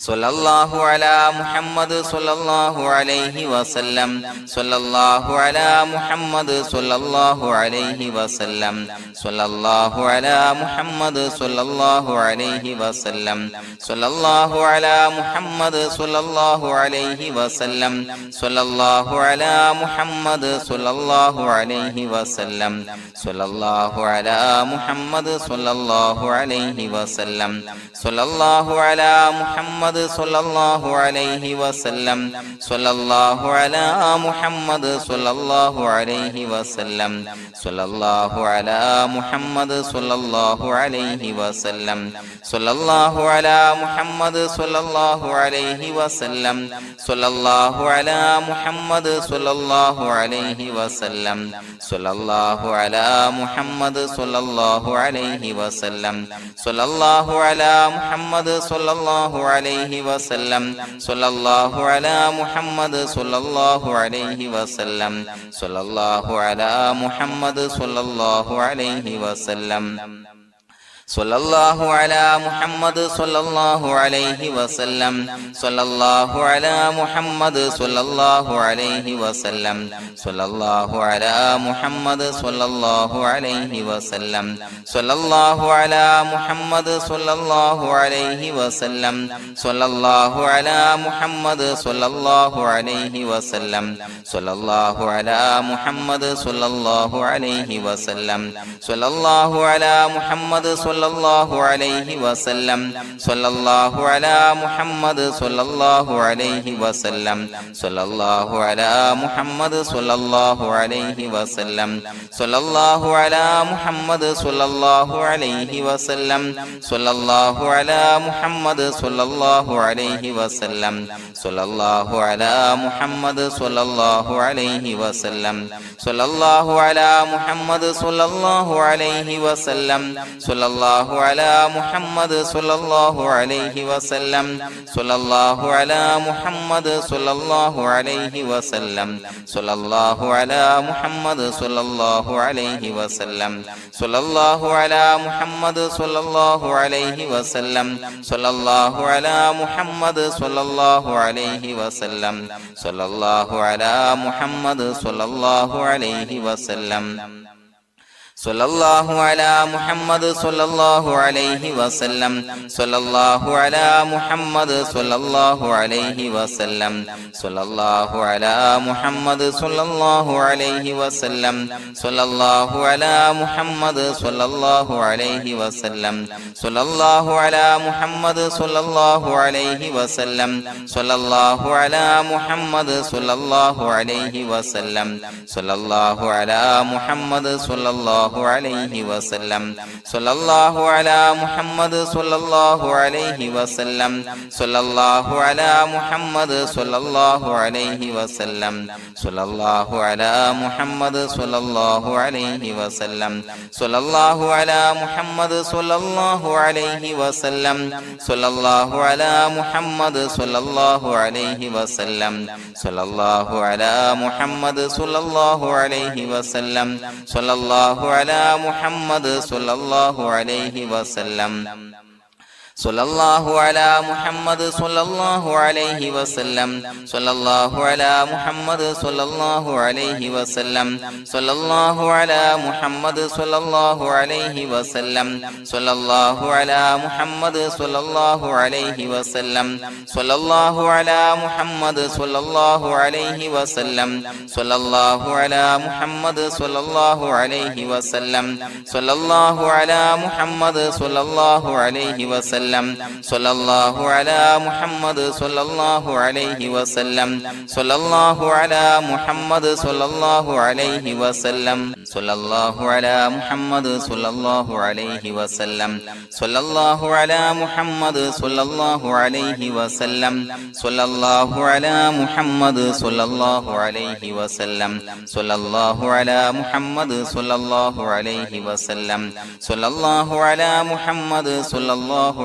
സ്വല്ലല്ലാഹു അലാ മുഹമ്മദ് സ്വല്ലല്ലാഹു അലൈഹി വസല്ലം സ്വല്ലല്ലാഹു അലാ മുഹമ്മദ് സ്വല്ലല്ലാഹു അലൈഹി വസല്ലം സ്വല്ലല്ലാഹു അലാ മുഹമ്മദ് സ്വല്ലല്ലാഹു അലൈഹി വസല്ലം സ്വല്ലല്ലാഹു അലാ മുഹമ്മദ് സ്വല്ലല്ലാഹു അലൈഹി വസല്ലം സ്വല്ലല്ലാഹു അലാ മുഹമ്മദ് സ്വല്ലല്ലാഹു അലൈഹി വസല്ലം സ്വല്ലല്ലാഹു അലാ മുഹമ്മദ് സ്വല്ലല്ലാഹു അലൈഹി വസല്ലം സ്വല്ലല്ലാഹു അലാ മുഹമ്മദ് സ്വല്ലല്ലാഹു അലൈഹി വസല്ലം സ്വല്ലല്ലാഹു അലാ മുഹമ്മദ് സ്വല്ലല്ലാഹു അലൈഹി വസല്ലം സ്വല്ലല്ലാഹു അലാ മുഹമ്മദ് സ്വല്ലല്ലാഹു അലൈഹി വസല്ലം സ്വല്ലല്ലാഹു അലാ മുഹമ്മദ് സ്വല്ലല്ലാഹു അലൈഹി വസല്ലം സ്വല്ലല്ലാഹു അലാ മുഹമ്മദ് സ്വല്ലല്ലാഹു അലൈഹി വസല്ലം സ്വല്ലല്ലാഹു അലാ മുഹമ്മദ് സ്വല്ലല്ലാഹു അലൈഹി വസല്ലം സ്വല്ലല്ലാഹു അലാ മുഹമ്മദ് സ്വല്ലല്ലാഹു അലൈഹി വസല്ലം സ്വല്ലല്ലാഹു അലാ മുഹമ്മദ് സ്വല്ലല്ലാഹു അലൈഹി വസല്ലം സ്വല്ലല്ലാഹു അലാ മുഹമ്മദ് സ്വല്ലല്ലാഹു അലൈഹി വസല്ലം സ്വല്ലല്ലാഹു അലാ മുഹമ്മദ് സ്വല്ലല്ലാഹു അലൈഹി വസല്ലം സ്വല്ലല്ലാഹു അലാ മുഹമ്മദ് സ്വല്ലല്ലാഹു അലൈഹി വസല്ലം സ്വല്ലല്ലാഹു അലാ മുഹമ്മദ് സ്വല്ലല്ലാഹു അലൈഹി വസല്ലം സ്വല്ലല്ലാഹു അലാ മുഹമ്മദ് സ്വല്ലല്ലാഹു അലൈഹി വസല്ലം സ്വല്ലല്ലാഹു അലാ മുഹമ്മദ് സ്വല്ലല്ലാഹു അലൈഹി വസല്ലം സ്വല്ലല്ലാഹു അലാ മുഹമ്മദ് സ്വല്ലല്ലാഹു അലൈഹി വസല്ലം സ്വല്ലല്ലാഹു അലാ മുഹമ്മദ് സ്വല്ലല്ലാഹു അലൈഹി വസല്ലം സ്വല്ലല്ലാഹു അലാ മുഹമ്മദ് സ്വല്ലല്ലാഹു അലൈഹി വസല്ലം സ്വല്ലല്ലാഹു അലാ മുഹമ്മദ് സ്വല്ലല്ലാഹു അലൈഹി വസല്ലം സ്വല്ലല്ലാഹു അലാ മുഹമ്മദ് സ്വല്ലല്ലാഹു അലൈഹി വസല്ലം സ്വല്ലല്ലാഹു അലാ മുഹമ്മദ് സ്വല്ലല്ലാഹു അലൈഹി വസല്ലം സ്വല്ലല്ലാഹു അലാ മുഹമ്മദ് സ്വല്ലല്ലാഹു അലൈഹി വസല്ലം സ്വല്ലല്ലാഹു അലാ മുഹമ്മദ് സ്വല്ലല്ലാഹു അലൈഹി വസല്ലം സ്വല്ലല്ലാഹു അലാ മുഹമ്മദ് സ്വല്ലല്ലാഹു അലൈഹി വസല്ലം സ്വല്ലല്ലാഹു അലാ മുഹമ്മദ് സ്വല്ലല്ലാഹു അലൈഹി വസല്ലം സ്വല്ലല്ലാഹു അലാ മുഹമ്മദ് സ്വല്ലല്ലാഹു അലൈഹി വസല്ലം സ്വല്ലല്ലാഹു അലാ മുഹമ്മദ് സ്വല്ലല്ലാഹു അലൈഹി വസല്ലം സ്വല്ലല്ലാഹു അലാ മുഹമ്മദ് സ്വല്ലല്ലാഹു അലൈഹി വസല്ലം സ്വല്ലല്ലാഹു അലാ മുഹമ്മദ് സ്വല്ലല്ലാഹു അലൈഹി വസല്ലം സ്വല്ലല്ലാഹു അലാ മുഹമ്മദ് സ്വല്ലല്ലാഹു അലൈഹി വസല്ലം സ്വല്ലല്ലാഹു അലാ മുഹമ്മദ് സ്വല്ലല്ലാഹു അലൈഹി വസല്ലം സ്വല്ലല്ലാഹു അലാ മുഹമ്മദ് സ്വല്ലല്ലാഹു അലൈഹി വസല്ലം സ്വല്ലല്ലാഹു അലാ മുഹമ്മദ് സ്വല്ലല്ലാഹു അലൈഹി വസല്ലം സ്വല്ലല്ലാഹു അലാ മുഹമ്മദ് സ്വല്ലല്ലാഹു അലൈഹി വസല്ലം സ്വല്ലല്ലാഹു അലാ മുഹമ്മദ് സ്വല്ലല്ലാഹു അലൈഹി വസല്ലം സ്വല്ലല്ലാഹു അലാ മുഹമ്മദ് സ്വല്ലല്ലാഹു അലൈഹി വസല്ലം സ്വല്ലല്ലാഹു അലാ മുഹമ്മദ് സ്വല്ലല്ലാഹു അലൈഹി വസല്ലം സ്വല്ലല്ലാഹു അലാ മുഹമ്മദ് സ്വല്ലല്ലാഹു അലൈഹി വസല്ലം സ്വല്ലല്ലാഹു അലാ മുഹമ്മദ് സ്വല്ലല്ലാഹു അലൈഹി വസല്ലം സ്വല്ലല്ലാഹു അലാ മുഹമ്മദ് സ്വല്ലല്ലാഹു അലൈഹി വസല്ലം സ്വല്ലല്ലാഹു അലാ മുഹമ്മദ് സ്വല്ലല്ലാഹു അലൈഹി വസല്ലം സ്വല്ലല്ലാഹു അലാ മുഹമ്മദ് സ്വല്ലല്ലാഹു അലൈഹി വസല്ലം സ്വല്ലല്ലാഹു അലാ മുഹമ്മദ് സ്വല്ലല്ലാഹു അലൈഹി വസല്ലം സ്വല്ലല്ലാഹു അലാ മുഹമ്മദ് സ്വല്ലല്ലാഹു അലൈഹി വസല്ലം സ്വല്ലല്ലാഹു അലാ മുഹമ്മദ് സ്വല്ലല്ലാഹു അലൈഹി വസല്ലം സ്വല്ലല്ലാഹു അലാ മുഹമ്മദ് സ്വല്ലല്ലാഹു അലൈഹി വസല്ലം സ്വല്ലല്ലാഹു അലാ മുഹമ്മദ് സ്വല്ലല്ലാഹു അലൈഹി വസല്ലം സ്വല്ലല്ലാഹു അലാ മുഹമ്മദ് സ്വല്ലല്ലാഹു അലൈഹി വസല്ലം സ്വല്ലല്ലാഹു അലാ മുഹമ്മദ് സ്വല്ലല്ലാഹു അലൈഹി വസല്ലം സ്വല്ലല്ലാഹു അലാ മുഹമ്മദ് സ്വല്ലല്ലാഹു അലൈഹി വസല്ലം സ്വല്ലല്ലാഹു അലാ മുഹമ്മദ് സ്വല്ലല്ലാഹു അലൈഹി വസല്ലം സ്വല്ലല്ലാഹു അലാ മുഹമ്മദ് സ്വല്ലല്ലാഹു അലൈഹി വസല്ലം സ്വല്ലല്ലാഹു അലാ മുഹമ്മദ് സ്വല്ലല്ലാഹു അലൈഹി വസല്ലം സ്വല്ലല്ലാഹു അലാ മുഹമ്മദ് സ്വല്ലല്ലാഹു അലൈഹി വസല്ലം സ്വല്ലല്ലാഹു അലാ മുഹമ്മദ് സ്വല്ലല്ലാഹു അലൈഹി വസല്ലം സ്വല്ലല്ലാഹു അലാ മുഹമ്മദ് സ്വല്ലല്ലാഹു അലൈഹി വസല്ലം സ്വല്ലല്ലാഹു അലാ മുഹമ്മദ് സ്വല്ലല്ലാഹു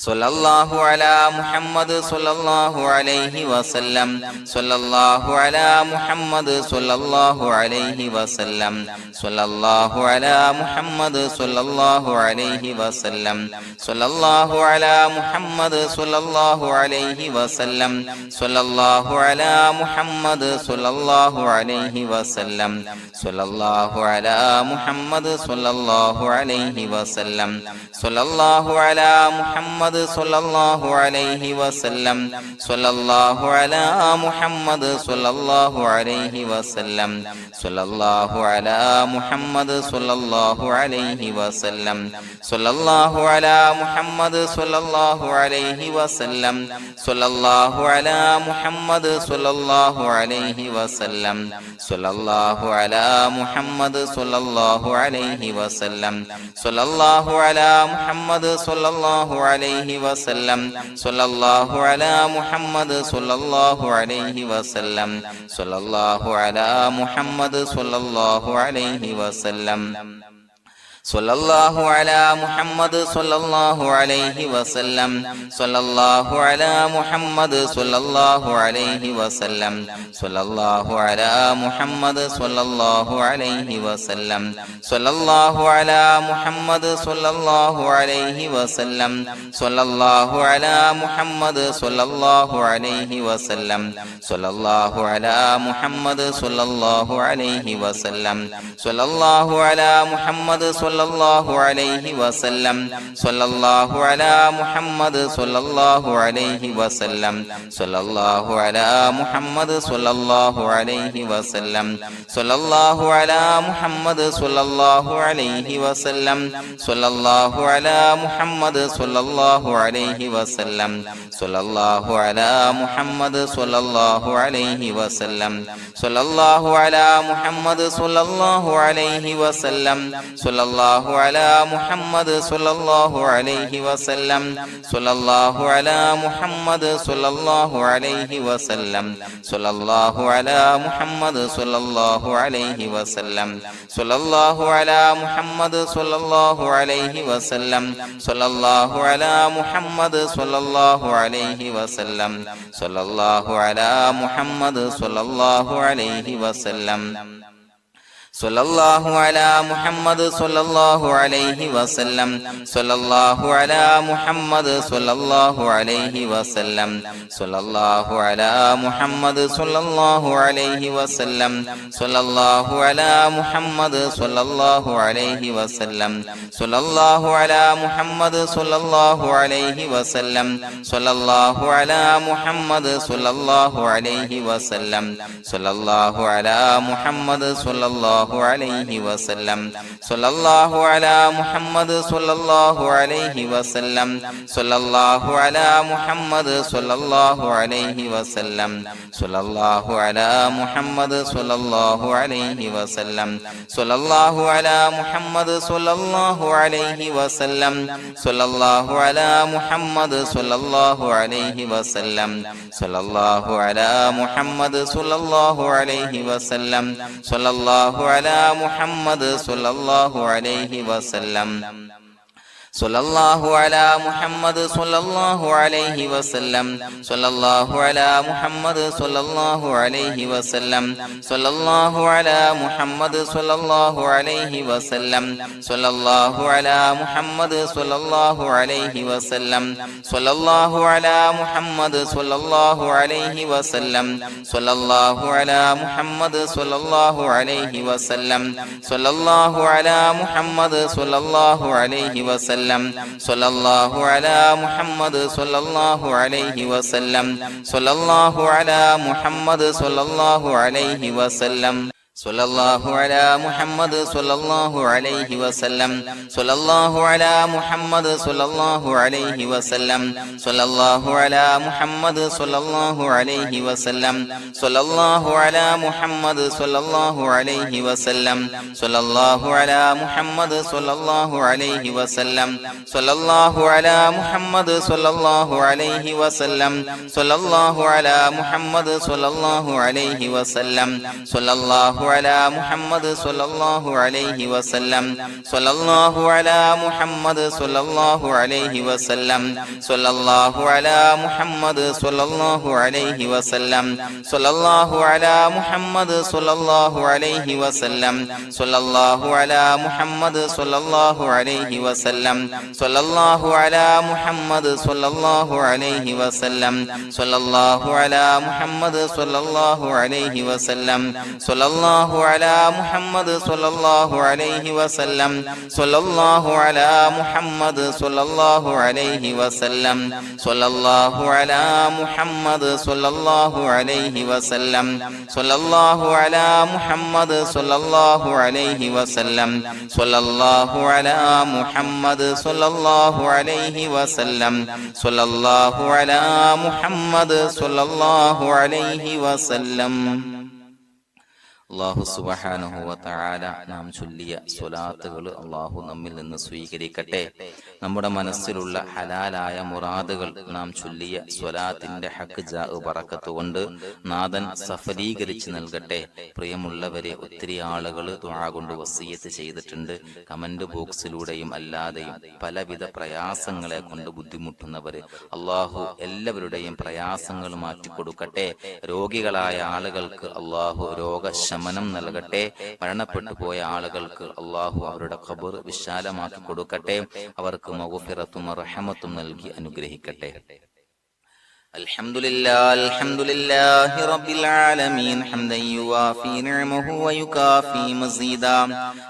സ്വല്ലല്ലാഹു അലാ മുഹമ്മദ് സ്വല്ലല്ലാഹു അലൈഹി വസല്ലം സ്വല്ലല്ലാഹു അലാ മുഹമ്മദ് സ്വല്ലല്ലാഹു അലൈഹി വസല്ലം സ്വല്ലല്ലാഹു അലാ മുഹമ്മദ് സ്വല്ലല്ലാഹു അലൈഹി വസല്ലം സ്വല്ലല്ലാഹു അലാ മുഹമ്മദ് സ്വല്ലല്ലാഹു അലൈഹി വസല്ലം സ്വല്ലല്ലാഹു അലാ മുഹമ്മദ് സ്വല്ലല്ലാഹു അലൈഹി വസല്ലം സ്വല്ലല്ലാഹു അലാ മുഹമ്മദ് സ്വല്ലല്ലാഹു അലൈഹി വസല്ലം സ്വല്ലല്ലാഹു അലാ മുഹമ്മദ് സ്വല്ലല്ലാഹു അലൈഹി വസല്ലം സ്വല്ലല്ലാഹു അലാ മുഹമ്മദ് സ്വല്ലല്ലാഹു അലൈഹി വസല്ലം സ്വല്ലല്ലാഹു അലാ മുഹമ്മദ് സ്വല്ലല്ലാഹു അലൈഹി വസല്ലം സ്വല്ലല്ലാഹു അലാ മുഹമ്മദ് സ്വല്ലല്ലാഹു അലൈഹി വസല്ലം സ്വല്ലല്ലാഹു അലാ മുഹമ്മദ് സ്വല്ലല്ലാഹു അലൈഹി വസല്ലം സ്വല്ലല്ലാഹു അലാ മുഹമ്മദ് സ്വല്ലല്ലാഹു അലൈഹി വസല്ലം സ്വല്ലല്ലാഹു അലാ മുഹമ്മദ് സ്വല്ലല്ലാഹു അലൈഹി വസല്ലം സ്വല്ലല്ലാഹു അലാ മുഹമ്മദ് സ്വല്ലല്ലാഹു അലൈഹി വസല്ലം സ്വല്ലല്ലാഹു അലാ മുഹമ്മദ് സ്വല്ലല്ലാഹു അലൈഹി വസല്ലം സ്വല്ലല്ലാഹു അലാ മുഹമ്മദ് സ്വല്ലല്ലാഹു അലൈഹി വസല്ലം സ്വല്ലല്ലാഹു അലാ മുഹമ്മദ് സ്വല്ലല്ലാഹു അലൈഹി വസല്ലം സ്വല്ലല്ലാഹു അലാ മുഹമ്മദ് സ്വല്ലല്ലാഹു അലൈഹി വസല്ലം സ്വല്ലല്ലാഹു അലാ മുഹമ്മദ് സ്വല്ലല്ലാഹു അലൈഹി വസല്ലം സ്വല്ലല്ലാഹു അലാ മുഹമ്മദ് സ്വല്ലല്ലാഹു അലൈഹി വസല്ലം സ്വല്ലല്ലാഹു അലാ മുഹമ്മദ് സ്വല്ലല്ലാഹു അലൈഹി വസല്ലം സ്വല്ലല്ലാഹു അലാ മുഹമ്മദ് സ്വല്ലല്ലാഹു അലൈഹി വസല്ലം സ്വല്ലല്ലാഹു അലാ മുഹമ്മദ് സ്വല്ലല്ലാഹു അലൈഹി വസല്ലം സ്വല്ലല്ലാഹു അലാ മുഹമ്മദ് സ്വല്ലല്ലാഹു അലൈഹി വസല്ലം സ്വല്ലല്ലാഹു അലാ മുഹമ്മദ് സ്വല്ലല്ലാഹു അലൈഹി വസല്ലം സ്വല്ലല്ലാഹു അലാ മുഹമ്മദ് സ്വല്ലല്ലാഹു അലൈഹി വസല്ലം സ്വല്ലല്ലാഹു അലാ മുഹമ്മദ് സ്വല്ലല്ലാഹു അലൈഹി വസല്ലം സ്വല്ലല്ലാഹു അലാ മുഹമ്മദ് സ്വല്ലല്ലാഹു അലൈഹി വസല്ലം സ്വല്ലല്ലാഹു അലാ മുഹമ്മദ് സ്വല്ലല്ലാഹു അലൈഹി വസല്ലം സ്വല്ലല്ലാഹു അലാ മുഹമ്മദ് സ്വല്ലല്ലാഹു അലൈഹി വസല്ലം സ്വല്ലല്ലാഹു അലാ മുഹമ്മദ് സ്വല്ലല്ലാഹു അലൈഹി വസല്ലം സ്വല്ലല്ലാഹു അലാ മുഹമ്മദ് സ്വല്ലല്ലാഹു അലൈഹി വസല്ലം സ്വല്ലല്ലാഹു അലാ മുഹമ്മദ് സ്വല്ലല്ലാഹു അലൈഹി വസല്ലം സ്വല്ലല്ലാഹു അലാ മുഹമ്മദ് സ്വല്ലല്ലാഹു അലൈഹി വസല്ലം സ്വല്ലല്ലാഹു അലാ മുഹമ്മദ് സ്വല്ലല്ലാഹു അലൈഹി വസല്ലം സ്വല്ലല്ലാഹു അലാ മുഹമ്മദ് സ്വല്ലല്ലാഹു അലൈഹി വസല്ലം സ്വല്ലല്ലാഹു അലാ മുഹമ്മദ് സ്വല്ലല്ലാഹു അലൈഹി വസല്ലം സ്വല്ലല്ലാഹു അലാ മുഹമ്മദ് സ്വല്ലല്ലാഹു അലൈഹി വസല്ലം സ്വല്ലല്ലാഹു അലാ മുഹമ്മദ് സ്വല്ലല്ലാഹു അലൈഹി വസല്ലം സ്വല്ലല്ലാഹു അലാ മുഹമ്മദ് സ്വല്ലല്ലാഹു അലൈഹി വസല്ലം സ്വല്ലല്ലാഹു അലാ മുഹമ്മദ് സ്വല്ലല്ലാഹു അലൈഹി വസല്ലം സ്വല്ലല്ലാഹു അലാ മുഹമ്മദ് സ്വല്ലല്ലാഹു അലൈഹി വസല്ലം സ്വല്ലല്ലാഹു അലാ മുഹമ്മദ് സ്വല്ലല്ലാഹു അലൈഹി വസല്ലം സ്വല്ലല്ലാഹു അലാ മുഹമ്മദ് സ്വല്ലല്ലാഹു അലൈഹി വസല്ലം സ്വല്ലല്ലാഹു അലാ മുഹമ്മദ് സ്വല്ലല്ലാഹു അലൈഹി വസല്ലം സ്വല്ലല്ലാഹു അലാ മുഹമ്മദ് സ്വല്ലല്ലാഹു അലൈഹി വസല്ലം സ്വല്ലല്ലാഹു അലാ മുഹമ്മദ് സ്വല്ലല്ലാഹു അലൈഹി വസല്ലം സ്വല്ലല്ലാഹു അലാ മുഹമ്മദ് സ്വല്ലല്ലാഹു അലൈഹി വസല്ലം സ്വല്ലല്ലാഹു അലാ മുഹമ്മദ് സ്വല്ലല്ലാഹു അലൈഹി വസല്ലം സ്വല്ലല്ലാഹു അലാ മുഹമ്മദ് സ്വല്ലല്ലാഹു അലൈഹി വസല്ലം സ്വല്ലല്ലാഹു അലാ മുഹമ്മദ് സ്വല്ലല്ലാഹു അലൈഹി വസല്ലം സ്വല്ലല്ലാഹു അലാ മുഹമ്മദ് സ്വല്ലല്ലാഹു അലൈഹി വസല്ലം സ്വല്ലല്ലാഹു അലാ മുഹമ്മദ് സ്വല്ലല്ലാഹു അലൈഹി വസല്ലം സ്വല്ലല്ലാഹു അലാ മുഹമ്മദ് സ്വല്ലല്ലാഹു അലൈഹി വസല്ലം സ്വല്ലല്ലാഹു അലാ മുഹമ്മദ് സ്വല്ലല്ലാഹു അലൈഹി വസല്ലം സ്വല്ലല്ലാഹു അലാ മുഹമ്മദ് സ്വല്ലല്ലാഹു അലൈഹി വസല്ലം സ്വല്ലല്ലാഹു അലാ മുഹമ്മദ് സ്വല്ലല്ലാഹു അലൈഹി വസല്ലം സ്വല്ലല്ലാഹു അലാ മുഹമ്മദ് സ്വല്ലല്ലാഹു അലൈഹി വസല്ലം സ്വല്ലല്ലാഹു അലാ മുഹമ്മദ് സ്വല്ലല്ലാഹു അലൈഹി വസല്ലം സ്വല്ലല്ലാഹു അലാ മുഹമ്മദ് സ്വല്ലല്ലാഹു അലൈഹി വസല്ലം സ്വല്ലല്ലാഹു അലാ മുഹമ്മദ് സ്വല്ലല്ലാഹു അലൈഹി വസല്ലം സ്വല്ലല്ലാഹു അലാ മുഹമ്മദ് സ്വല്ലല്ലാഹു അലൈഹി വസല്ലം സ്വല്ലല്ലാഹു അലാ മുഹമ്മദ് സ്വല്ലല്ലാഹു അലൈഹി വസല്ലം സ്വല്ലല്ലാഹു അലാ മുഹമ്മദ് സ്വല്ലല്ലാഹു അലൈഹി വസല്ലം സ്വല്ലല്ലാഹു അലാ മുഹമ്മദ് സ്വല്ലല്ലാഹു അലൈഹി വസല്ലം സ്വല്ലല്ലാഹു അലാ മുഹമ്മദ് സ്വല്ലല്ലാഹു അലൈഹി വസല്ലം സ്വല്ലല്ലാഹു അലാ മുഹമ്മദ് സ്വല്ലല്ലാഹു അലൈഹി വസല്ലം സ്വല്ലല്ലാഹു അലാ മുഹമ്മദ് സ്വല്ലല്ലാഹു അലൈഹി വസല്ലം സ്വല്ലല്ലാഹു അലാ മുഹമ്മദ് സ്വല്ലല്ലാഹു അലൈഹി വസല്ലം സ്വല്ലല്ലാഹു അലാ മുഹമ്മദ് സ്വല്ലല്ലാഹു അലൈഹി വസല്ലം സ്വല്ലല്ലാഹു അലാ മുഹമ്മദ് സ്വല്ലല്ലാഹു അലൈഹി വസല്ലം സ്വല്ലല്ലാഹു അലാ മുഹമ്മദ് സ്വല്ലല്ലാഹു അലൈഹി വസല്ലം സ്വല്ലല്ലാഹു അലാ മുഹമ്മദ് സ്വല്ലല്ലാഹു അലൈഹി വസല്ലം സ്വല്ലല്ലാഹു അലാ മുഹമ്മദ് സ്വല്ലല്ലാഹു അലൈഹി വസല്ലം സ്വല്ലല്ലാഹു അലാ മുഹമ്മദ് സ്വല്ലല്ലാഹു അലൈഹി വസല്ലം സ്വല്ലല്ലാഹു അലാ മുഹമ്മദ് സ്വല്ലല്ലാഹു അലൈഹി വസല്ലം സ്വല്ലല്ലാഹു അലാ മുഹമ്മദ് സ്വല്ലല്ലാഹു അലൈഹി വസല്ലം. അല്ലാഹു സുബ്ഹാനഹു വ തആല നാം ചൊല്ലിയ സ്വലാത്തുകൾ അല്ലാഹു നമ്മിൽ നിന്ന് സ്വീകരിക്കട്ടെ. നമ്മുടെ മനസ്സിലുള്ള ഹലാലായ മുറാദുകൾ നാം ചൊല്ലിയ സ്വലാത്തിന്റെ ഹഖ് ജാ ബറക്കത്ത് കൊണ്ട് നാഥൻ സഫലീകരിച്ച് നൽകട്ടെ. പ്രിയമുള്ളവരെ, ഒത്തിരി ആളുകൾ ദുആ കൊണ്ട് വസിയത്ത് ചെയ്തിട്ടുണ്ട്. കമന്റ് ബോക്സിലൂടെയും അല്ലാതെയും പലവിധ പ്രയാസങ്ങളെ കൊണ്ട് ബുദ്ധിമുട്ടുന്നവര് അല്ലാഹു എല്ലാവരുടെയും പ്രയാസങ്ങൾ മാറ്റിക്കൊടുക്കട്ടെ. രോഗികളായ ആളുകൾക്ക് അല്ലാഹു രോഗശമനം നൽകട്ടെ. മരണപ്പെട്ടു പോയ ആളുകൾക്ക് അല്ലാഹു അവരുടെ ഖബർ വിശാലമാക്കി കൊടുക്കട്ടെ. അവർക്ക് മഗ്ഫിറത്തും റഹ്മത്തും നൽകി അനുഗ്രഹിക്കട്ടെ. അൽഹംദുലില്ലാഹി റബ്ബിൽ ആലമീൻ ഹംദൻ യുവാഫി നിഅമഹു വയുകാഫി മസീദാ.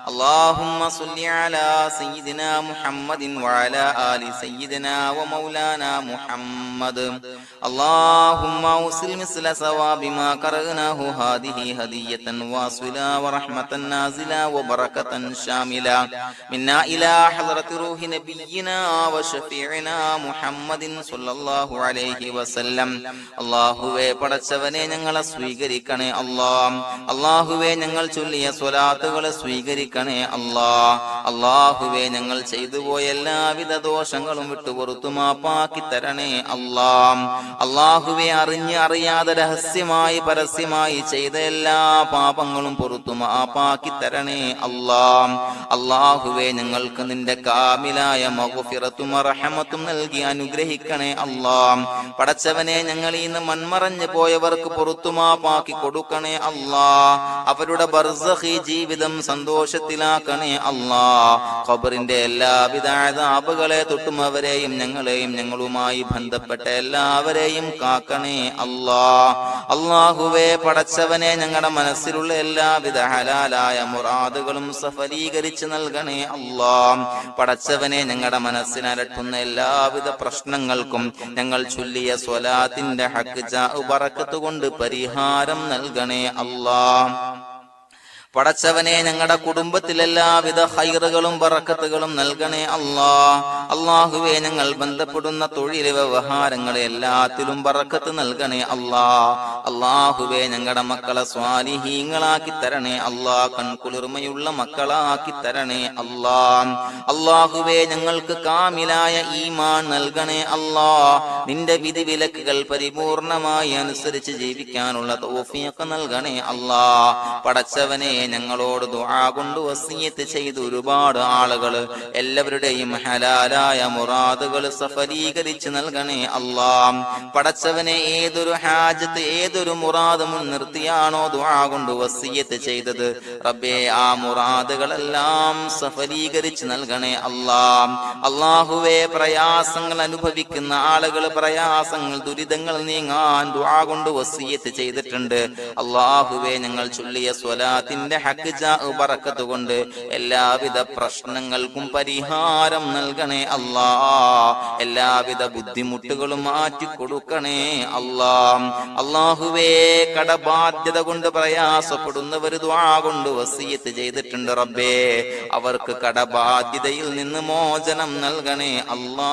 അല്ലാഹുമ്മ സ്വല്ലി അലാ സയ്യിദിനാ മുഹമ്മദിൻ വഅലാ ആലി സയ്യിദിനാ വമൗലാനാ മുഹമ്മദ്. അല്ലാഹുമ്മ ഉസിൽ മിസ്ല സവാബി മാ ഖറഅനാഹു ഹാദിഹി ഹദിയതൻ വാസിലാ വറഹ്മതൻ നാസിലാ വബറകതൻ ശാമിലാ മിന്നാ ഇലാ ഹളറത്തി റൂഹി നബിയിനാ വശഫീഇനാ മുഹമ്മദിൻ സ്വല്ലല്ലാഹു അലൈഹി വസല്ലം. അല്ലാഹുവേ, പടച്ചവനെ ഞങ്ങളെ സ്വീകരിക്കണേ അല്ലാ. അല്ലാഹുവേ, ഞങ്ങൾ ചൊല്ലിയ സ്വലാത്തുകളെ സ്വീകരിക്കണേ അല്ലാ. അല്ലാഹുവേ, ഞങ്ങൾ ചെയ്തു പോയ എല്ലാവിധ ദോഷങ്ങളും വിട്ടുപുറത്തു മാപ്പാക്കി തരണേ അല്ലാ. അല്ലാഹുവേ, അറിഞ്ഞ് അറിയാതെ രഹസ്യമായി പരസ്യമായി ചെയ്ത എല്ലാ പാപങ്ങളും പുറത്തു മാപ്പാക്കി തരണേ അല്ലാ. അല്ലാഹുവേ, ഞങ്ങൾക്ക് നിന്റെ കാമിലായ മഗ്ഫിറത്തും റഹ്മത്തും നൽകി അനുഗ്രഹിക്കണേ അല്ലാ. പടച്ചവനെ, ഞങ്ങൾ ഇന്ന് മൺമറഞ്ഞു പോയവർക്ക് പുറത്തുമാപ്പാക്കി കൊടുക്കണേ അല്ലാ. അവരുടെ ബർസഖി ജീവിതം സന്തോഷത്തിലാക്കണേ അല്ലാ. ഖബറിന്റെ എല്ലാവിധ അദാബുകളെ തൊട്ടും അവരെയും ഞങ്ങളെയും ഞങ്ങളുമായി ബന്ധപ്പെട്ട എല്ലാവരെയും കാക്കണേ അല്ലാ. അല്ലാഹുവേ, പടച്ചവനെ, ഞങ്ങളുടെ മനസ്സിലുള്ള എല്ലാവിധ ഹലാലായ മുറാദുകളും സഫലീകരിച്ച് നൽകണേ അല്ലാ. പടച്ചവനെ, ഞങ്ങളുടെ മനസ്സിനലട്ടുന്ന എല്ലാവിധ പ്രശ്നങ്ങൾക്കും ഞങ്ങൾ ചൊല്ലിയ സ്വലാത്തിന്റെ ഹഖ് ജാ ബറക്കത്ത് കൊണ്ട് പരിഹാരം നൽകണേ അല്ലാ. പടച്ചവനെ, ഞങ്ങളുടെ കുടുംബത്തിൽ എല്ലാവിധ ഖൈറുകളും ബറക്കത്തുകളും നൽകണേ അല്ലാ. അല്ലാഹുവേ, ഞങ്ങൾ ബന്ധപ്പെടുന്ന തൊഴിൽ വ്യവഹാരങ്ങളെ എല്ലാത്തിലും ബറക്കത്ത് നൽകണേ അല്ലാ. അല്ലാഹുവേ, ഞങ്ങളുടെ മക്കളെ സ്വാലിഹീങ്ങളാക്കി തരണേ അല്ലാ. കൺകുളിർമയുള്ള മക്കളാക്കി തരണേ അല്ലാ. അല്ലാഹുവേ, ഞങ്ങൾക്ക് കാമിലായ ഈമാൻ നൽകണേ അല്ലാ. നിന്റെ വിധി വിലക്കുകൾ പരിപൂർണമായി അനുസരിച്ച് ജീവിക്കാനുള്ള തൗഫീഖ് നൽകണേ അല്ലാ. പടച്ചവനെ, ഞങ്ങളോട് ദുആ കൊണ്ട് വസിയത്ത് ചെയ്ത് ഒരുപാട് ആളുകൾ എല്ലാവരുടെയും ഹലാലായ മുറാദുകൾ സഫലീകരിച്ച് നൽകണേ അല്ലാ. പടച്ചവനെ, ഏതൊരു ഹാജത്ത് ഏതൊരു മുറാദ് മുൻനിർത്തിയാണോ ദുആ കൊണ്ട് വസിയത്ത് ചെയ്തത്, റബ്ബേ, ആ മുറാദുകളെല്ലാം സഫലീകരിച്ച് നൽകണേ അല്ലാ. അല്ലാഹുവേ, പ്രയാസങ്ങൾ അനുഭവിക്കുന്ന ആളുകൾ പ്രയാസങ്ങൾ ദുരിതങ്ങൾ നീങ്ങാൻ ദുആ കൊണ്ട് വസിയത്ത് ചെയ്തിട്ടുണ്ട്. അല്ലാഹുവേ, ഞങ്ങൾ ചൊല്ലിയ സ്വലാത്തിന്റെ ഹഖ് ജാ ബറക്കത്ത് കൊണ്ട് എല്ലാവിധ പ്രശ്നങ്ങൾക്കും പരിഹാരം നൽകണേ അല്ലാ. എല്ലാവിധ ബുദ്ധിമുട്ടുകളും മാറ്റിക്കൊടുക്കണേ അല്ലാ. അല്ലാഹുവേ, കടബാധ്യത കൊണ്ട് പ്രയാസപ്പെടുന്നവർ ദുആ കൊണ്ട് വസിയത്ത് ചെയ്തിട്ടുണ്ട്. റബ്ബേ, അവർക്ക് കടബാധ്യതയിൽ നിന്ന് മോചനം നൽകണേ അല്ലാ.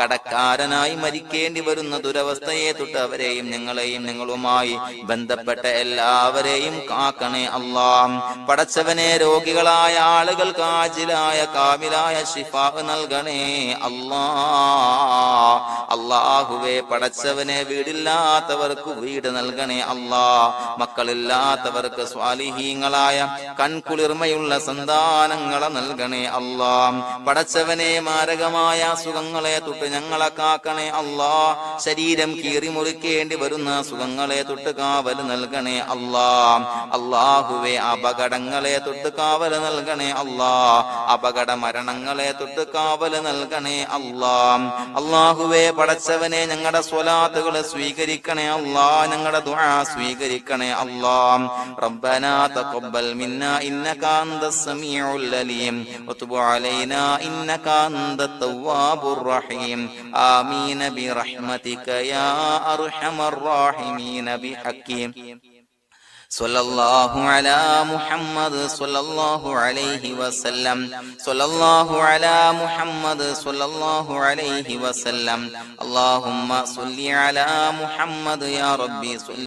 കടക്കാരനായി മരിക്കേണ്ടി വരുന്ന ദുരവസ്ഥയെ തൊട്ട് അവരെയും ഞങ്ങളെയും ഞങ്ങളുമായി ബന്ധപ്പെട്ട എല്ലാവരെയും കാക്കണേ അല്ലാ. അല്ലാഹ്. പടച്ചവനെ രോഗികളായ ആളുകൾക്ക് ആജിലായ കാമിലായ ശിഫാ നൽകണേ അല്ലാഹ്. അല്ലാഹുവേ പടച്ചവനെ വീടില്ലാത്തവർക്ക് വീട് നൽകണേ അല്ലാഹ്. മക്കളില്ലാത്തവർക്ക് സ്വാലിഹീങ്ങളായ കൺകുളിർമയുള്ള സന്താനങ്ങളെ നൽകണേ അല്ലാഹ്. പടച്ചവനെ മാരകമായ അസുഖങ്ങളെ തൊട്ട് ഞങ്ങളെ കാക്കണേ അല്ലാഹ്. ശരീരം കീറി മുറിക്കേണ്ടി വരുന്ന അസുഖങ്ങളെ തൊട്ട് കാവൽ നൽകണേ അല്ലാഹ്. അല്ലാഹുവേ അപകടങ്ങളെ തൊട്ട് കാവൽ നൽകണേ അല്ലാഹ്. അപകട മരണങ്ങളെ തൊട്ട് കാവൽ നൽകണേ അല്ലാഹ്. അല്ലാഹുവേ പടച്ചവനെ ഞങ്ങളുടെ സ്വലാത്തുകൾ സ്വീകരിക്കണേ അല്ലാഹ്. ഞങ്ങളുടെ ദുആ സ്വീകരിക്കണേ അല്ലാഹ്. റബ്ബനാ തഖബ്ബൽ മിന്നാ ഇന്നക അൻതസ് സമീഉൽ അലീം വതുബ് അലൈനാ ഇന്നക അൻതത് തവ്വാബുർ റഹീം. ആമീൻ ബിറഹ്മതിക യാ അർഹമർ റഹീമീൻ ബിഹഖി സ്വല്ലല്ലാഹു അലാ മുഹമ്മദ് സ്വല്ലല്ലാഹു അലൈഹി വസല്ലം. സ്വല്ലല്ലാഹു അലാ മുഹമ്മദ് സ്വല്ലല്ലാഹു അലൈഹി വസല്ലം. അല്ലാഹുമ്മ സ്വല്ലി അലാ മുഹമ്മദ് യാ റബ്ബി